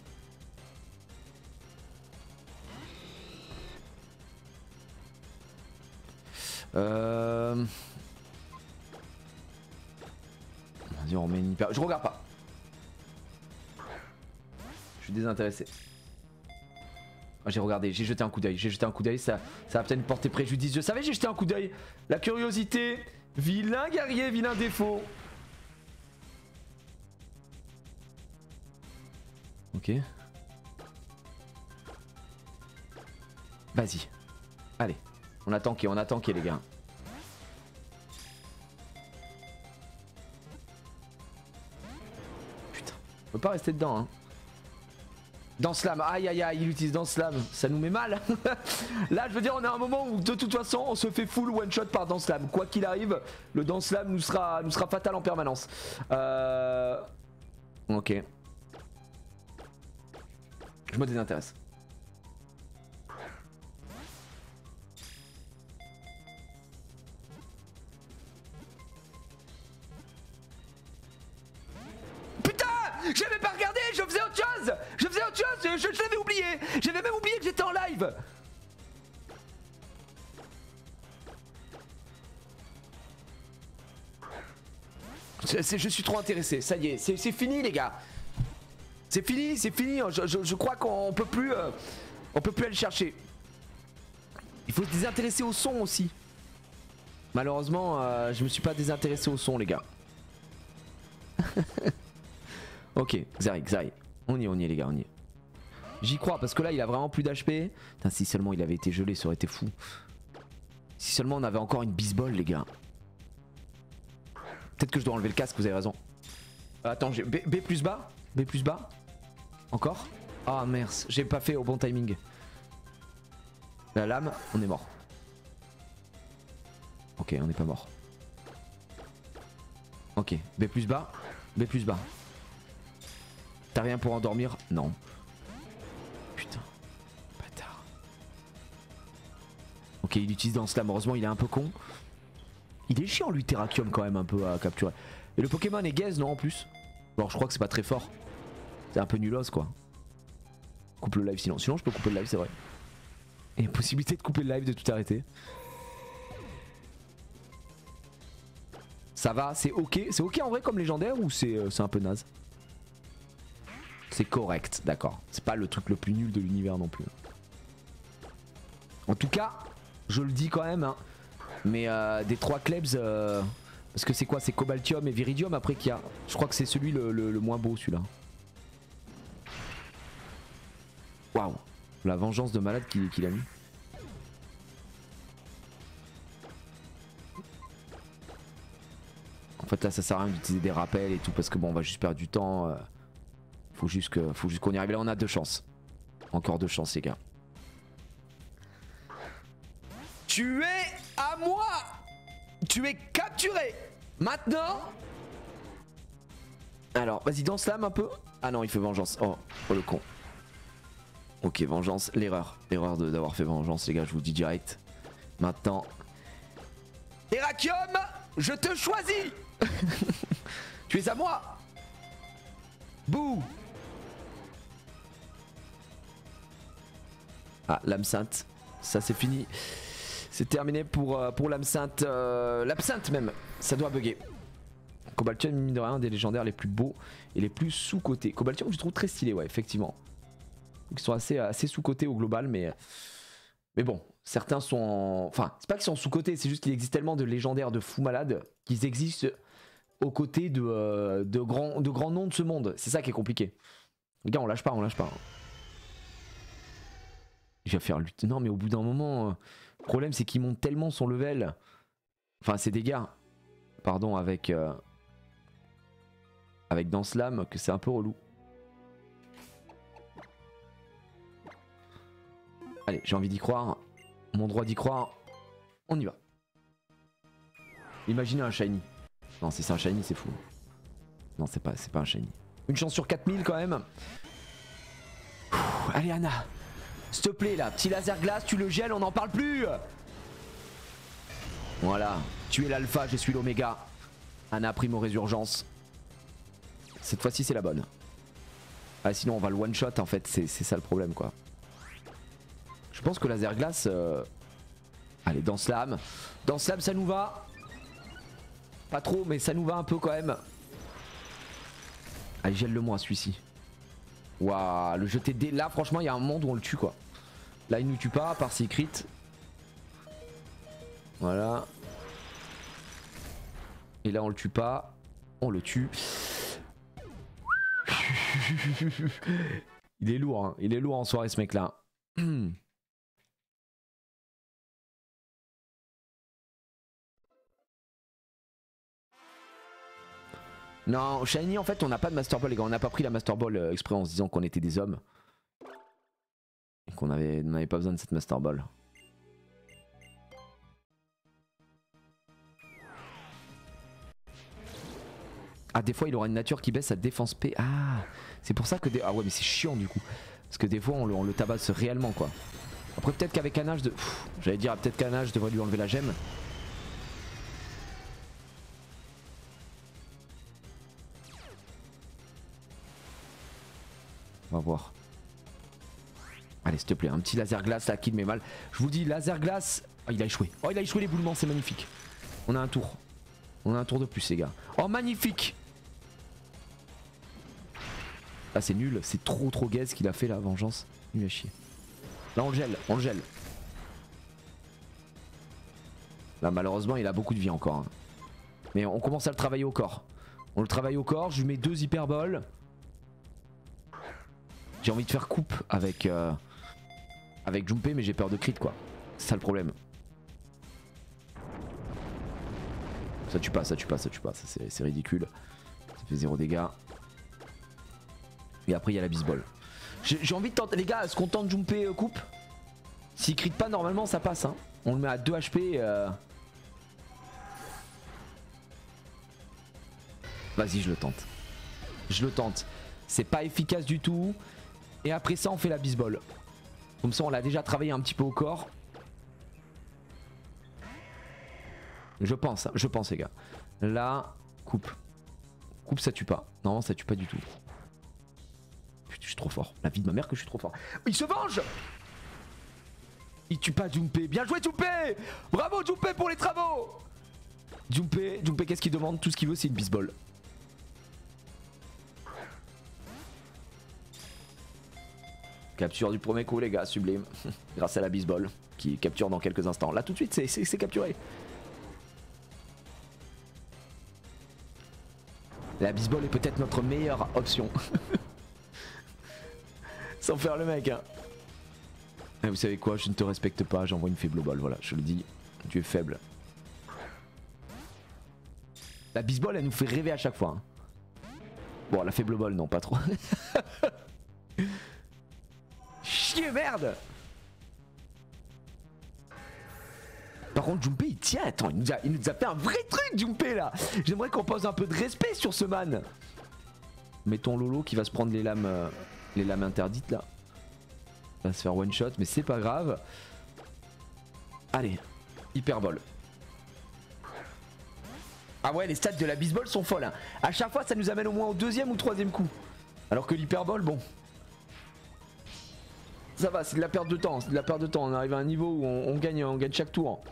Vas-y on remet une hyper... Je regarde pas. Je suis désintéressé. J'ai regardé, j'ai jeté un coup d'œil, ça va peut-être me porter préjudice. Je savais, j'ai jeté un coup d'œil. La curiosité, vilain guerrier, vilain défaut. Ok. Vas-y. Allez, on a tanké les gars. Putain, on peut pas rester dedans hein. Dans Slam, aïe aïe aïe, il utilise dans Slam, ça nous met mal. Là je veux dire on est à un moment où de toute façon on se fait full one shot par dans Slam. Quoi qu'il arrive, le dans Slam nous sera fatal en permanence. Ok. Je me désintéresse. J'avais pas regardé, je faisais autre chose. Je l'avais oublié. J'avais même oublié que j'étais en live. Je suis trop intéressé, ça y est, c'est fini les gars. C'est fini. Je crois qu'on peut plus aller chercher. Il faut se désintéresser au son aussi. Malheureusement, je me suis pas désintéressé au son les gars. Ok, Xari, on y est les gars, on y est. J'y crois parce que là il a vraiment plus d'HP. Si seulement il avait été gelé ça aurait été fou. Si seulement on avait encore une bisball les gars. Peut-être que je dois enlever le casque, vous avez raison. Attends, j'ai B plus bas. Encore. Ah merde, j'ai pas fait au bon timing. La lame, on est mort. Ok, on n'est pas mort. Ok, B plus bas. T'as rien pour endormir? Non. Putain. Bâtard. Ok, il utilise dans Slam. Heureusement, il est un peu con. Il est chiant, lui, Terrakium, quand même, un peu à capturer. Et le Pokémon est gaze, non, en plus? Alors, je crois que c'est pas très fort. C'est un peu nulos, quoi. Coupe le live sinon. Sinon, je peux couper le live, c'est vrai. Et possibilité de couper le live, de tout arrêter. Ça va, c'est ok. C'est ok en vrai comme légendaire ou c'est un peu naze? C'est correct, d'accord. C'est pas le truc le plus nul de l'univers non plus. En tout cas, je le dis quand même, hein, mais des 3 Klebs, parce que c'est quoi? C'est Cobaltium et Viridium après qu'il y a. Je crois que c'est celui le moins beau celui-là. Waouh, la vengeance de malade qu'il a mis. En fait là ça sert à rien d'utiliser des rappels et tout parce que bon on va juste perdre du temps. Faut juste qu'on y arrive. Là on a 2 chances. Encore 2 chances les gars. Tu es à moi. Tu es capturé. Maintenant. Alors vas-y dans Slam un peu. Ah non il fait vengeance. Oh le con. Ok vengeance. L'erreur d'avoir fait vengeance les gars, je vous dis direct. Maintenant. Terrakium, je te choisis. Tu es à moi. Bouh. Ah, l'âme sainte. Ça c'est fini. C'est terminé pour l'âme sainte. L'absinthe même. Ça doit bugger. Cobaltium, mine de rien, un des légendaires les plus beaux et les plus sous-cotés. Cobaltium, je trouve très stylé, ouais, effectivement. Ils sont assez sous-cotés au global, mais bon, certains sont. Enfin, c'est pas qu'ils sont sous-cotés, c'est juste qu'il existe tellement de légendaires de fous malades qu'ils existent aux côtés de grands noms de ce monde. C'est ça qui est compliqué. Les gars, on lâche pas. Il va faire lutte. Non mais au bout d'un moment, le problème c'est qu'il monte tellement son level. Enfin ses dégâts. Pardon avec Danse Lame que c'est un peu relou. Allez, j'ai envie d'y croire. Mon droit d'y croire. On y va. Imaginez un shiny. Non, si c'est un shiny, c'est fou. Non, c'est pas un shiny. Une chance sur 4000 quand même. Allez, Anna. S'il te plaît, là. Petit laser glace, tu le gèles, on n'en parle plus. Voilà. Tu es l'alpha, je suis l'oméga. Anna, primo résurgence. Cette fois-ci, c'est la bonne. Ah, sinon, on va le one-shot, en fait. C'est ça le problème, quoi. Je pense que laser glace... Allez, Danse Lame. Danse Lame, ça nous va. Pas trop, mais ça nous va un peu quand même. Allez, gèle-le-moi, celui-ci. Waouh, le jeter dé. Là, franchement, il y a un monde où on le tue, quoi. Là, il nous tue pas, à part s'il crit. Voilà. Et là, on le tue pas. On le tue. Il est lourd, hein. Il est lourd en soirée, ce mec-là. Non, Shiny, en fait, on n'a pas de Master Ball, les gars. On n'a pas pris la Master Ball exprès en se disant qu'on était des hommes. Et qu'on n'avait pas besoin de cette Master Ball. Ah, des fois, il aura une nature qui baisse sa défense P. Ah, c'est pour ça que des... Ah ouais, mais c'est chiant du coup. Parce que des fois, on le tabasse réellement, quoi. Après, peut-être qu'avec un âge de... J'allais dire, peut-être qu'un âge devrait lui enlever la gemme. On va voir. Allez, s'il te plaît, un petit laser glace là qui me met mal. Je vous dis, laser glace. Oh, il a échoué. Oh, il a échoué l'éboulement, c'est magnifique. On a un tour. On a un tour de plus, les gars. Oh, magnifique. Là, c'est nul. C'est trop gaze qu'il a fait, la vengeance. Nul à chier. Là, on le gèle. On le gèle. Là, malheureusement, il a beaucoup de vie encore. Hein. Mais on commence à le travailler au corps. On le travaille au corps. Je lui mets 2 hyperboles. J'ai envie de faire coupe avec Junpei, mais j'ai peur de crit, quoi. C'est ça le problème. Ça tue pas, ça tue pas, ça tue pas. C'est ridicule. Ça fait 0 dégâts. Et après, il y a la bisball. J'ai envie de tenter. Les gars, est-ce qu'on tente Junpei coupe? S'il crit pas, normalement, ça passe. Hein. On le met à 2 HP. Vas-y, je le tente. Je le tente. C'est pas efficace du tout. Et après ça, on fait la bisball. Comme ça, on l'a déjà travaillé un petit peu au corps. Je pense, les gars. Là, coupe. Coupe, ça tue pas. Non, ça tue pas du tout. Putain, je suis trop fort. La vie de ma mère que je suis trop fort. Il se venge. Il tue pas Junpei. Bien joué, Junpei. Bravo, Junpei, pour les travaux. Junpei, qu'est-ce qu'il demande? Tout ce qu'il veut, c'est une bisball. Capture du premier coup, les gars, sublime. Grâce à la bisball qui capture dans quelques instants. Là, tout de suite, c'est capturé. La bisball est peut-être notre meilleure option. Sans faire le mec. Hein. Et vous savez quoi, je ne te respecte pas, j'envoie une faible balle. Voilà, je le dis. Tu es faible. La bisball, elle nous fait rêver à chaque fois. Hein. Bon, la faible balle, non, pas trop. Chier, merde. Par contre, Junpei, il tient. Attends, il nous a fait un vrai truc, Junpei, là. J'aimerais qu'on pose un peu de respect sur ce man. Mettons Lolo qui va se prendre les lames interdites, là. Il va se faire one shot, mais c'est pas grave. Allez, hyperbole. Ah ouais, les stats de la bisball sont folles. Hein. À chaque fois, ça nous amène au moins au 2e ou 3e coup. Alors que l'hyperbole, bon. Ça va, c'est de la perte de temps, c'est de la perte de temps. On arrive à un niveau où on gagne chaque tour.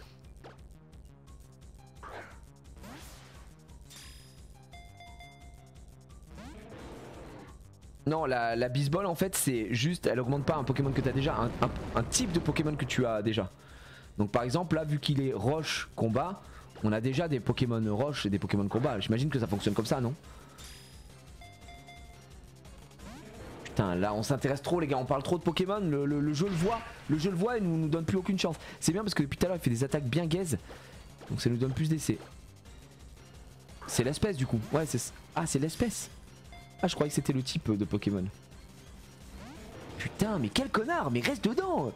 Non, la bisball en fait c'est juste, elle augmente pas un Pokémon que tu as déjà, un type de Pokémon que tu as déjà. Donc par exemple là, vu qu'il est roche combat, on a déjà des Pokémon roche et des Pokémon combat. J'imagine que ça fonctionne comme ça, non? Putain, là on s'intéresse trop les gars, on parle trop de Pokémon, le jeu le voit et nous donne plus aucune chance. C'est bien parce que depuis tout à l'heure il fait des attaques bien gaze, donc ça nous donne plus d'essais. C'est l'espèce du coup, ouais c'est... Ah c'est l'espèce. Ah je croyais que c'était le type de Pokémon. Putain mais quel connard, mais reste dedans.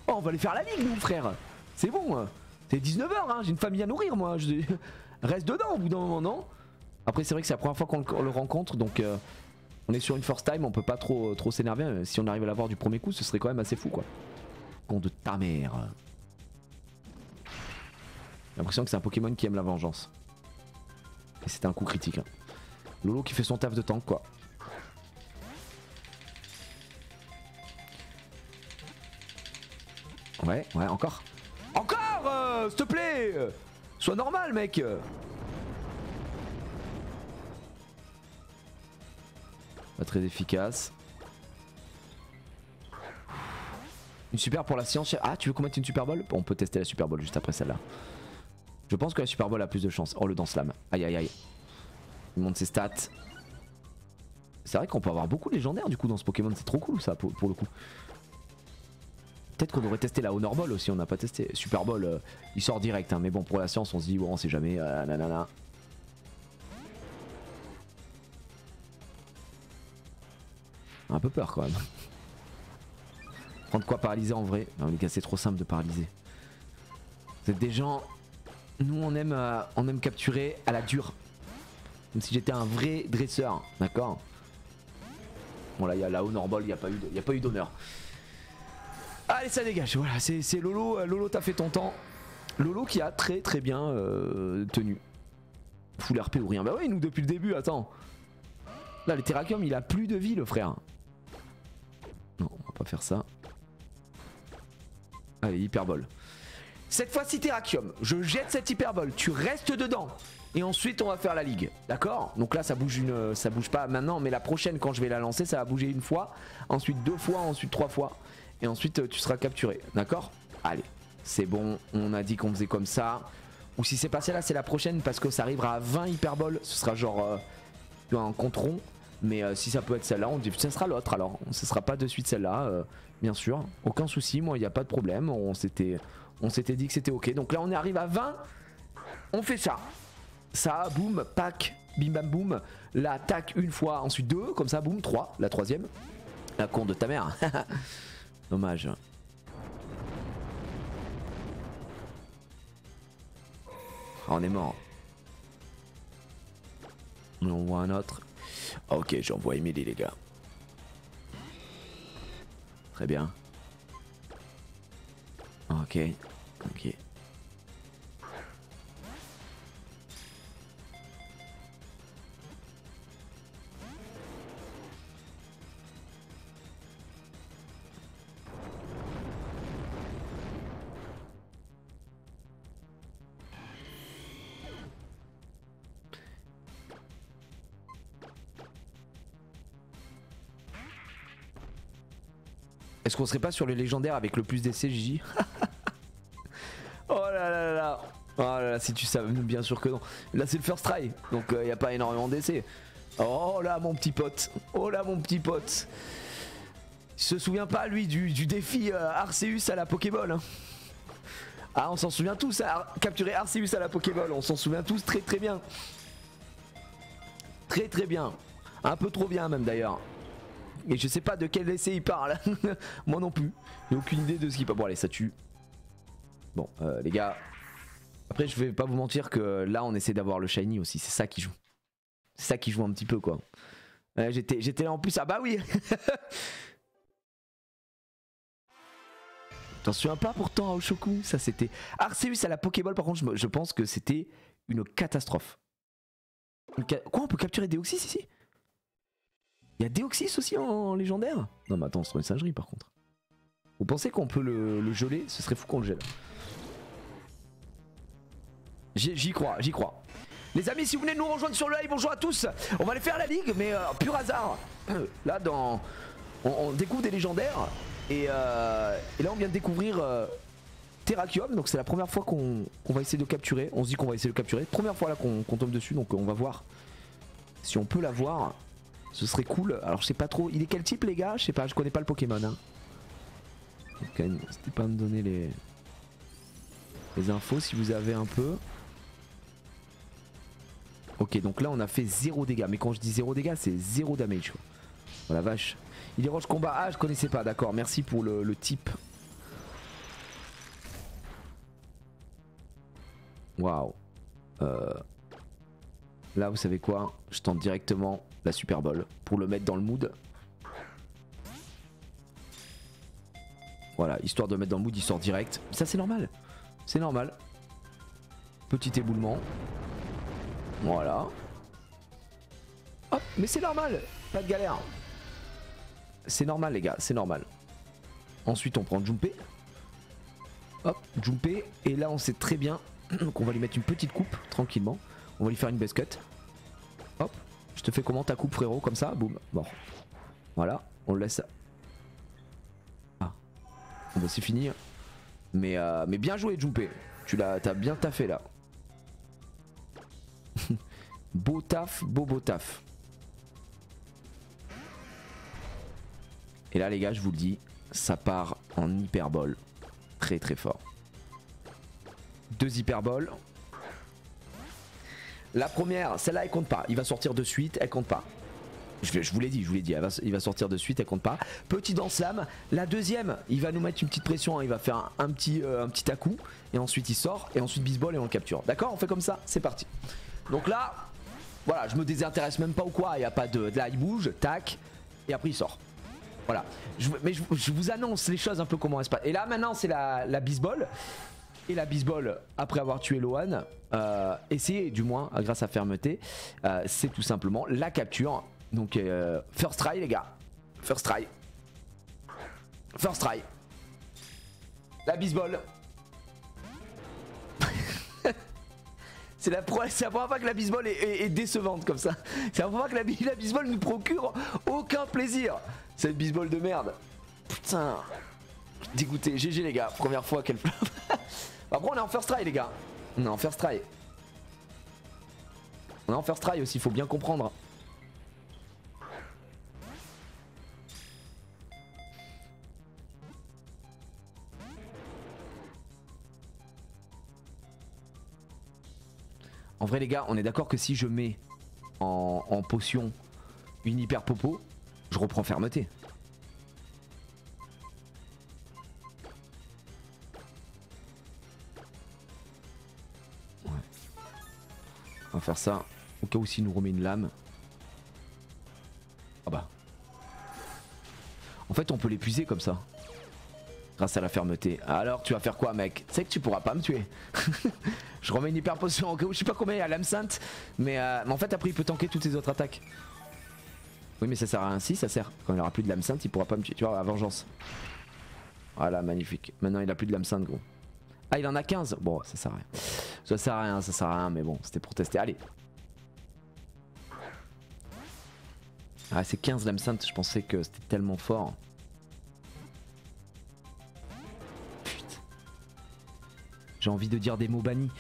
Oh on va aller faire la ligue nous frère. C'est bon, c'est 19h hein, j'ai une famille à nourrir moi. Reste dedans au bout d'un moment non. Après c'est vrai que c'est la première fois qu'on le rencontre donc... On est sur une first time, on peut pas trop s'énerver. Si on arrive à l'avoir du premier coup, ce serait quand même assez fou quoi. Con de ta mère. J'ai l'impression que c'est un Pokémon qui aime la vengeance. Et c'était un coup critique. Hein. Lolo qui fait son taf de tank quoi. Ouais, encore. Encore s'il te plaît. Sois normal mec. Pas très efficace. Une super pour la science. Ah tu veux qu'on mette une super bowl? On peut tester la super bowl juste après celle-là. Je pense que la super bowl a plus de chance. Oh le dance lame. Aïe aïe aïe. Il monte ses stats. C'est vrai qu'on peut avoir beaucoup de légendaires du coup dans ce Pokémon. C'est trop cool ça pour le coup. Peut-être qu'on aurait testé la Honor Ball aussi. On n'a pas testé. Super Bowl il sort direct hein. Mais bon pour la science on se dit bon on sait jamais. Nanana. Un peu peur quand même. Prendre quoi paralyser en vrai? Non les gars c'est trop simple de paralyser. Vous êtes des gens... Nous on aime capturer à la dure. Comme si j'étais un vrai dresseur. D'accord. Bon là il y a la Honor Ball, il n'y a pas eu d'honneur. Allez ça dégage. Voilà c'est Lolo. Lolo t'as fait ton temps. Lolo qui a très bien tenu. Full RP ou rien. Bah oui nous depuis le début attends. Là le Terrakium il a plus de vie le frère. Non on va pas faire ça. Allez hyperbole. Cette fois-ci Terrakium, je jette cette hyperbole, tu restes dedans. Et ensuite on va faire la ligue. D'accord? Donc là ça bouge pas maintenant, mais la prochaine quand je vais la lancer ça va bouger une fois, ensuite 2 fois, ensuite 3 fois. Et ensuite tu seras capturé. D'accord? Allez, c'est bon, on a dit qu'on faisait comme ça. Ou si c'est pas celle-là c'est la prochaine parce que ça arrivera à 20 hyperboles. Ce sera genre un compte rond. Mais si ça peut être celle-là, on dit ça sera l'autre alors. Ce sera pas de suite celle-là, bien sûr. Aucun souci, moi il n'y a pas de problème. On s'était dit que c'était ok. Donc là on arrive à 20. On fait ça. Ça, boum, pack, bim bam boum. Là, tac une fois, ensuite 2. Comme ça, boum, 3. La troisième. La con de ta mère. Dommage. On est mort. On voit un autre. Ok, j'envoie Emily les gars. Très bien. Ok. Est-ce qu'on serait pas sur les légendaires avec le plus d'essais, Gigi? Oh là là là. Oh là là, si tu savais, bien sûr que non. Là c'est le first try, donc il n'y a pas énormément d'essais. Oh là mon petit pote. Oh là mon petit pote. Il se souvient pas lui du défi Arceus à la Pokéball. Hein. Ah on s'en souvient tous, capturer Arceus à la Pokéball, on s'en souvient tous très bien. Très bien. Un peu trop bien même d'ailleurs. Et je sais pas de quel essai il parle. Moi non plus. J'ai aucune idée de ce qu'il parle. Bon allez ça tue. Bon les gars. Après je vais pas vous mentir que là on essaie d'avoir le shiny aussi. C'est ça qui joue. C'est ça qui joue un petit peu quoi. J'étais là en plus. Ah bah oui. T'en souviens pas pourtant Oshoku. Ça c'était Arceus à la Pokéball. Par contre je pense que c'était une catastrophe. Quoi on peut capturer Deoxys ici? Il y a Deoxys aussi en légendaire? Non mais attends, c'est une singerie par contre. Vous pensez qu'on peut le geler? Ce serait fou qu'on le gèle. J'y crois. Les amis, si vous venez de nous rejoindre sur le live, bonjour à tous. On va aller faire la ligue, mais pur hasard. Là, on découvre des légendaires. Et là, on vient de découvrir Terrakium. Donc c'est la première fois qu'on va essayer de capturer. On se dit qu'on va essayer de le capturer. Première fois là qu'on tombe dessus, donc on va voir si on peut l'avoir. Ce serait cool. Alors je sais pas trop. Il est quel type les gars? Je sais pas, je connais pas le Pokémon. Hein. Donc n'hésitez pas à me donner les infos si vous avez un peu. Ok, donc là on a fait 0 dégâts. Mais quand je dis 0 dégâts, c'est 0 damage. Oh la vache. Il est roche combat. Ah, je connaissais pas. D'accord, merci pour le type. Waouh. Là, vous savez quoi? Je tente directement la Super Bowl pour le mettre dans le mood. Voilà, histoire de le mettre dans le mood, il sort direct. Ça, c'est normal. C'est normal. Petit éboulement. Voilà. Hop, mais c'est normal. Pas de galère. C'est normal, les gars, c'est normal. Ensuite, on prend Junpei. Hop, Junpei. Et là, on sait très bien. Donc, on va lui mettre une petite coupe, tranquillement. On va lui faire une base cut. Hop, je te fais comment ta coupe, frérot? Comme ça, boum, mort. Voilà, on le laisse. Ah, bon, bah, c'est fini. Mais bien joué, Junpei. T'as bien taffé là. Beau taf, beau taf. Et là, les gars, je vous le dis, ça part en hyperbole. Très très fort. 2 hyperboles. La première, celle-là, elle compte pas. Il va sortir de suite, elle compte pas. Je vous l'ai dit, il va sortir de suite, elle compte pas. Petit dans slam. La deuxième, il va nous mettre une petite pression, hein. Il va faire un petit à-coup. Et ensuite, il sort. Et ensuite, bisball et on le capture. D'accord? On fait comme ça, c'est parti. Donc là, voilà, je me désintéresse même pas ou quoi. Il n'y a pas de... Là, il bouge, tac. Et après, il sort. Voilà. Mais je vous annonce les choses un peu comment elles se passent. Et là, maintenant, c'est la bisball. Et la bisball, après avoir tué Lohan, essayer du moins, grâce à fermeté, c'est tout simplement la capture. Donc, first try, les gars. First try. First try. La bisball. C'est la première fois que la bisball est décevante comme ça. C'est la première fois que la bisball nous procure aucun plaisir. Cette bisball de merde. Putain. Dégoûté. GG les gars. Première fois qu'elle pleure. Après on est en first try les gars. On est en first try. On est en first try aussi, faut bien comprendre. En vrai les gars, on est d'accord que si je mets en potion une hyper popo, je reprends fermeté. Ouais. On va faire ça au cas où s'il nous remet une lame. Ah bah. En fait on peut l'épuiser comme ça. Grâce à la fermeté. Alors tu vas faire quoi mec? Tu sais que tu pourras pas me tuer. Je remets une hyper potion au cas où je sais pas combien il y a l'âme sainte. Mais en fait après il peut tanker toutes ses autres attaques. Oui mais ça sert à rien. Si ça sert. Quand il aura plus de l'âme sainte il pourra pas me tuer. Tu vois la vengeance. Voilà magnifique. Maintenant il a plus de l'âme sainte gros. Ah il en a 15. Bon ça sert à rien. Ça sert à rien mais bon c'était pour tester. Allez. Ah c'est 15 l'âme sainte. Je pensais que c'était tellement fort. J'ai envie de dire des mots bannis.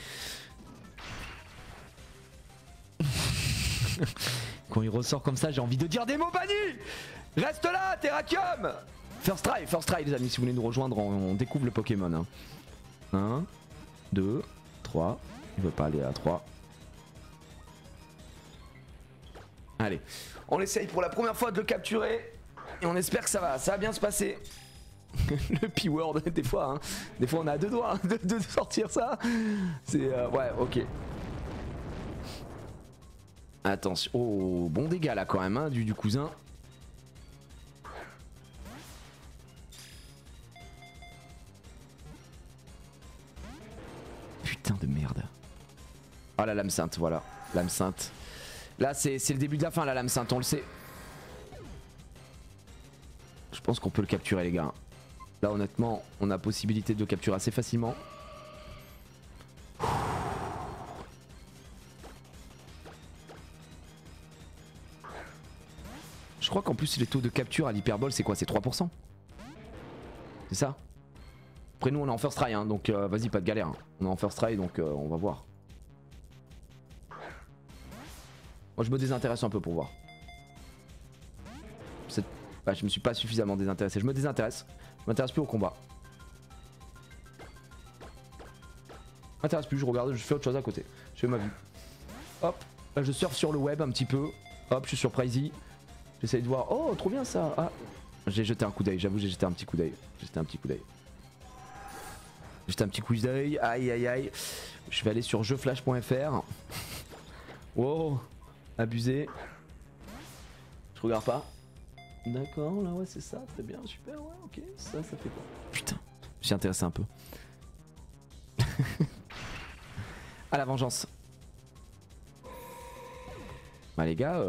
Quand il ressort comme ça, j'ai envie de dire des mots bannis. Reste là, Terrakium. First try les amis, si vous voulez nous rejoindre, on découvre le Pokémon. Hein. 1, 2, 3. Il veut pas aller à 3. Allez, on essaye pour la première fois de le capturer. Et on espère que ça va bien se passer. Le P-word des fois hein. Des fois on a deux doigts de sortir ça. C'est ouais ok. Attention. Oh bon dégâts là quand même hein, du cousin. Putain de merde. Ah la lame sainte voilà. Lame sainte. Là c'est le début de la fin la lame sainte on le sait. Je pense qu'on peut le capturer les gars. Là honnêtement on a possibilité de le capturer assez facilement. Je crois qu'en plus les taux de capture à l'hyperbole c'est quoi? C'est 3%. C'est ça? Après nous on est en first try hein, donc vas-y pas de galère hein. On est en first try donc on va voir. Moi je me désintéresse un peu pour voir. Bah, je me suis pas suffisamment désintéressé. Je me désintéresse. Je m'intéresse plus au combat. Je m'intéresse plus, je regarde, je fais autre chose à côté. Je fais ma vie. Hop, là je surfe sur le web un petit peu. Hop, je suis sur Pricey. J'essaye de voir. Oh, trop bien ça. Ah. J'ai jeté un coup d'œil, j'avoue, j'ai jeté un petit coup d'œil. J'ai jeté un petit coup d'œil. J'ai jeté un petit coup d'œil. Aïe aïe aïe. Je vais aller sur jeuxflash.fr. Wow, abusé. Je regarde pas. D'accord, là ouais, c'est ça, très bien, super, ouais, ok. Ça fait quoi? Putain, je suis intéressé un peu. À la vengeance. Bah les gars,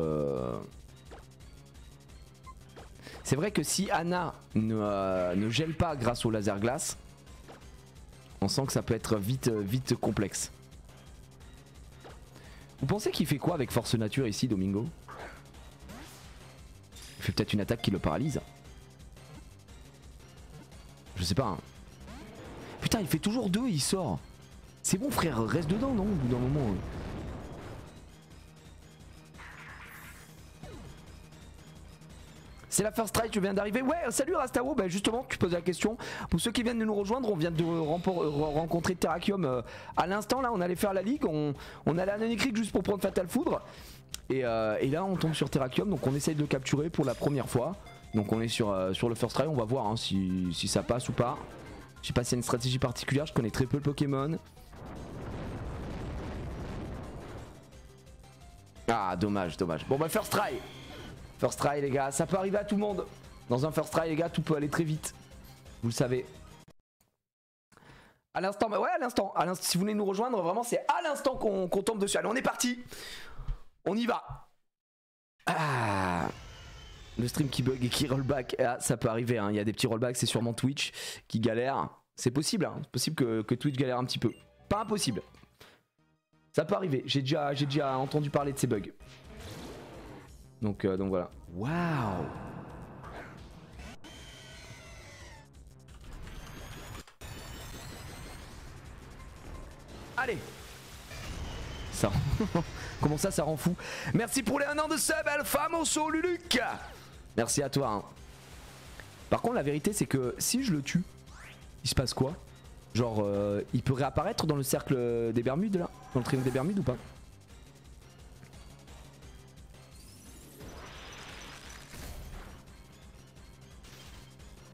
c'est vrai que si Anna ne gèle pas grâce au laser glace, on sent que ça peut être vite complexe. Vous pensez qu'il fait quoi avec force nature ici, Domingo? Il fait peut-être une attaque qui le paralyse. Je sais pas. Hein. Putain, il fait toujours 2 et il sort. C'est bon frère, reste dedans non, au bout d'un moment. C'est la first try, tu viens d'arriver. Ouais, salut Rastao, bah justement tu poses la question. Pour ceux qui viennent de nous rejoindre, on vient de rencontrer Terrakium à l'instant. Là on allait faire la ligue, on allait à Nani Creek juste pour prendre Fatal Foudre. Et là on tombe sur Terrakium, donc on essaye de le capturer pour la première fois. Donc on est sur le first try, on va voir hein, si ça passe ou pas. Je sais pas s'il y a une stratégie particulière, je connais très peu le Pokémon. Ah dommage, dommage. Bon bah first try. First try les gars, ça peut arriver à tout le monde. Dans un first try les gars, tout peut aller très vite. Vous le savez. À l'instant, bah ouais à l'instant, si vous voulez nous rejoindre, vraiment c'est à l'instant qu'on tombe dessus. Allez on est parti. On y va. Ah. Le stream qui bug et qui rollback, ah, ça peut arriver, hein. Il y a des petits rollbacks, c'est sûrement Twitch qui galère. C'est possible, hein. C'est possible que Twitch galère un petit peu. Pas impossible. Ça peut arriver, j'ai déjà entendu parler de ces bugs. Donc voilà. Waouh. Allez. Ça. Comment ça rend fou. Merci pour les 1 an de sub, El Famoso Luluc. Merci à toi. Hein. Par contre, la vérité, c'est que si je le tue, il se passe quoi? Genre, il peut réapparaître dans le cercle des Bermudes, là? Dans le triangle des Bermudes ou pas?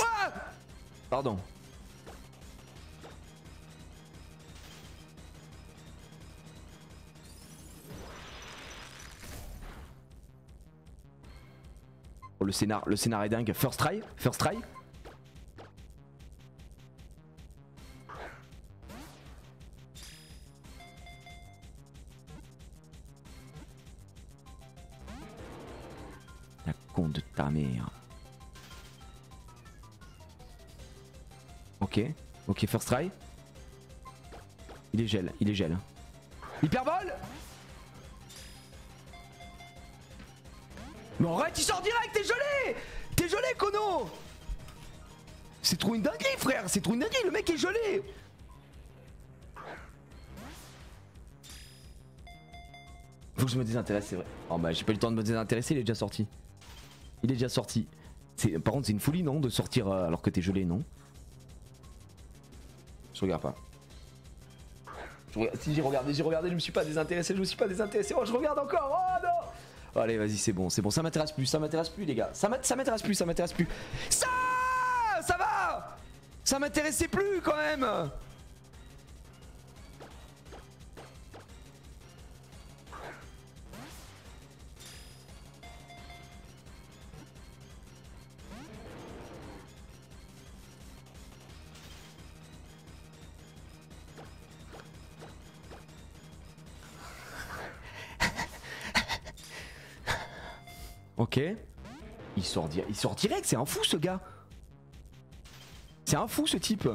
Ah! Pardon. Oh, le scénar est dingue. First try. La con de ta mère. Ok, first try. Il est gel. Hyperbole. Mais arrête, il sort direct, t'es gelé Kono. C'est trop une dinguerie frère, c'est trop une dinguerie, le mec est gelé. Faut que je me désintéresse, c'est vrai. Oh bah j'ai pas eu le temps de me désintéresser, il est déjà sorti. Par contre c'est une folie non, de sortir alors que t'es gelé, non? Je regarde pas. Si j'ai regardé, je me suis pas désintéressé, Oh je regarde encore, oh non. Allez vas-y c'est bon, ça m'intéresse plus les gars, ça m'intéresse plus. Ça va. Ça m'intéressait plus quand même. Ok. Il sort direct, c'est un fou ce gars. C'est un fou ce type.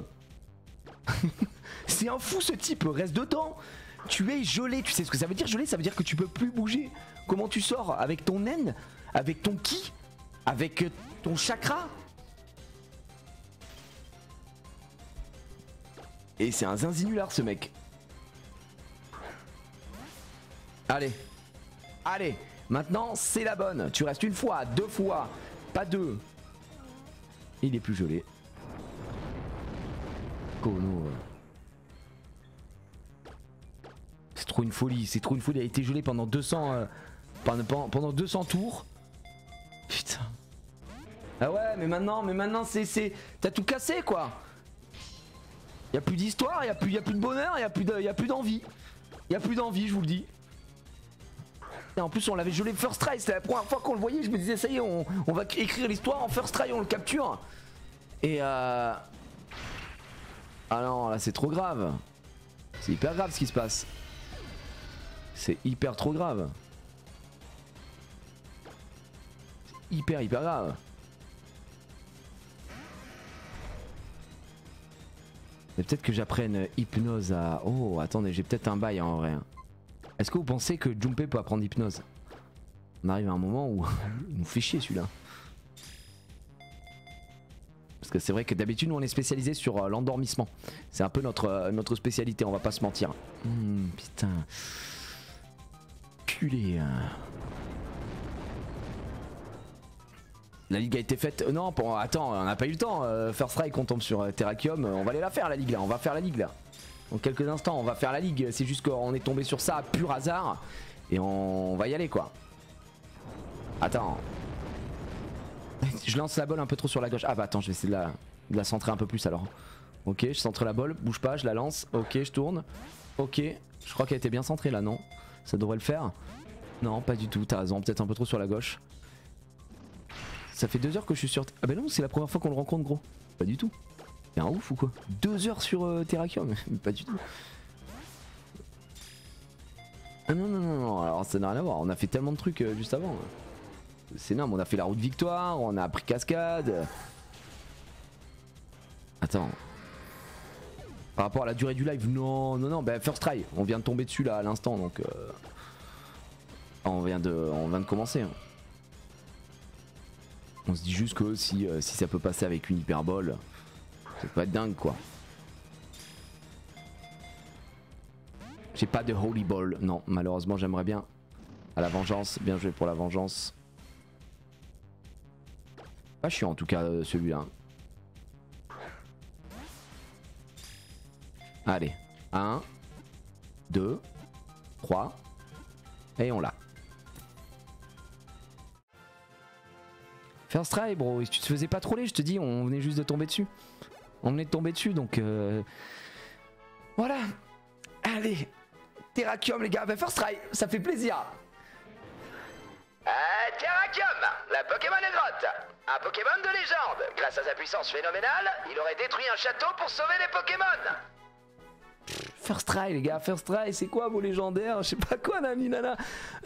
C'est un fou ce type, reste dedans. Tu es gelé, tu sais ce que ça veut dire gelé? Ça veut dire que tu peux plus bouger. Comment tu sors? Avec ton naine? Avec ton ki? Avec ton chakra? Et c'est un zinzinulard ce mec. Allez. Maintenant c'est la bonne. Tu restes une fois, 2 fois. Pas 2. Il est plus gelé. Kono. C'est trop une folie, c'est trop une folie. Il a été gelé pendant 200, pendant 200 tours. Putain. Ah ouais, mais maintenant c'est... T'as tout cassé quoi. Y a plus d'histoire, y a plus de bonheur, y a plus d'envie. Y a plus d'envie, je vous le dis. Et en plus on l'avait gelé first try, c'était la première fois qu'on le voyait, je me disais ça y est, on va écrire l'histoire en first try, on le capture. Et ah non, là c'est trop grave. C'est hyper grave ce qui se passe. C'est hyper trop grave. C'est hyper grave. Mais peut-être que j'apprenne hypnose à... Oh attendez, j'ai peut-être un bail en vrai. Est-ce que vous pensez que Junpei peut apprendre hypnose? On arrive à un moment où il nous fait chier celui-là. Parce que c'est vrai que d'habitude nous on est spécialisé sur l'endormissement. C'est un peu notre spécialité, on va pas se mentir. Putain. Culé. La ligue a été faite... Non, attends, on n'a pas eu le temps. First Strike, on tombe sur Terrakium. On va aller la faire la ligue là, on va faire la ligue là. Dans quelques instants, on va faire la ligue. C'est juste qu'on est tombé sur ça à pur hasard. Et on va y aller quoi. Attends. Je lance la balle un peu trop sur la gauche. Ah bah attends, je vais essayer de la centrer un peu plus alors. Ok, je centre la balle, bouge pas, je la lance. Ok, je tourne. Ok, je crois qu'elle était bien centrée là, non? Ça devrait le faire. Non, pas du tout, t'as raison, peut-être un peu trop sur la gauche. Ça fait 2 heures que je suis sur... Ah bah non, c'est la première fois qu'on le rencontre gros. Pas du tout. T'es un ouf ou quoi? 2 heures sur Terrakium. Pas du tout. Ah non, alors ça n'a rien à voir, on a fait tellement de trucs juste avant. C'est énorme, on a fait la route victoire, on a pris cascade. Attends. Par rapport à la durée du live, non, bah first try, on vient de tomber dessus là à l'instant donc... On vient de commencer. Hein. On se dit juste que si ça peut passer avec une hyperbole, ça peut être dingue quoi. J'ai pas de holy ball, non malheureusement j'aimerais bien. À la vengeance, bien joué pour la vengeance. Pas chiant en tout cas celui-là. Allez, 1, 2, 3, et on l'a. First try bro, si tu te faisais pas troller, je te dis, on venait juste de tomber dessus. On venait de tomber dessus donc voilà. Allez, Terrakium les gars, bah first try, ça fait plaisir.
Terrakium, la Pokémon grotte. Un Pokémon de légende. Grâce à sa puissance phénoménale, il aurait détruit un château pour sauver les Pokémon.
First try les gars, first try, c'est quoi vos légendaires? Je sais pas quoi nani nana.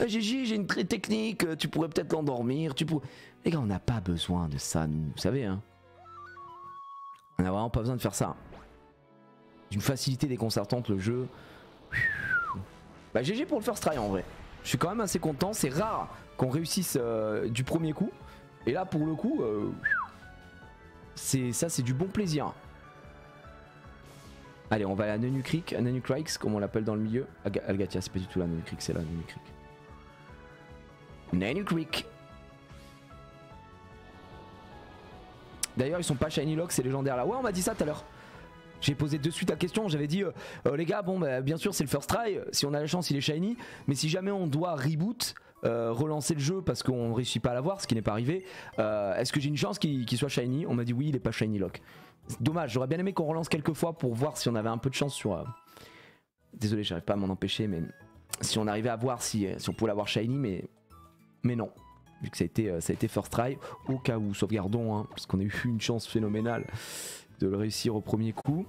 Gigi, j'ai une technique, tu pourrais peut-être l'endormir, Les gars, on n'a pas besoin de ça, nous, vous savez hein. On a vraiment pas besoin de faire ça. D'une facilité déconcertante le jeu. Bah GG pour le first try en vrai. Je suis quand même assez content, c'est rare qu'on réussisse du premier coup. Et là pour le coup, c'est du bon plaisir. Allez, on va à Nanucric, comme on l'appelle dans le milieu. Algatia, c'est pas du tout la Nanucric, c'est la Nanucric. Nanucric. D'ailleurs, ils sont pas Shiny Lock, c'est légendaire là. Ouais, on m'a dit ça tout à l'heure. J'ai posé de suite la question, j'avais dit les gars, bon bah, bien sûr c'est le first try, si on a la chance il est shiny, mais si jamais on doit reboot, relancer le jeu parce qu'on réussit pas à l'avoir, ce qui n'est pas arrivé, est-ce que j'ai une chance qu'il soit shiny? On m'a dit oui, il est pas shiny lock. Dommage, j'aurais bien aimé qu'on relance quelques fois pour voir si on avait un peu de chance sur... Désolé, j'arrive pas à m'en empêcher, mais si on arrivait à voir si on pouvait l'avoir shiny, mais non. Vu que ça a été first try, au cas où, sauvegardons, hein, parce qu'on a eu une chance phénoménale de le réussir au premier coup.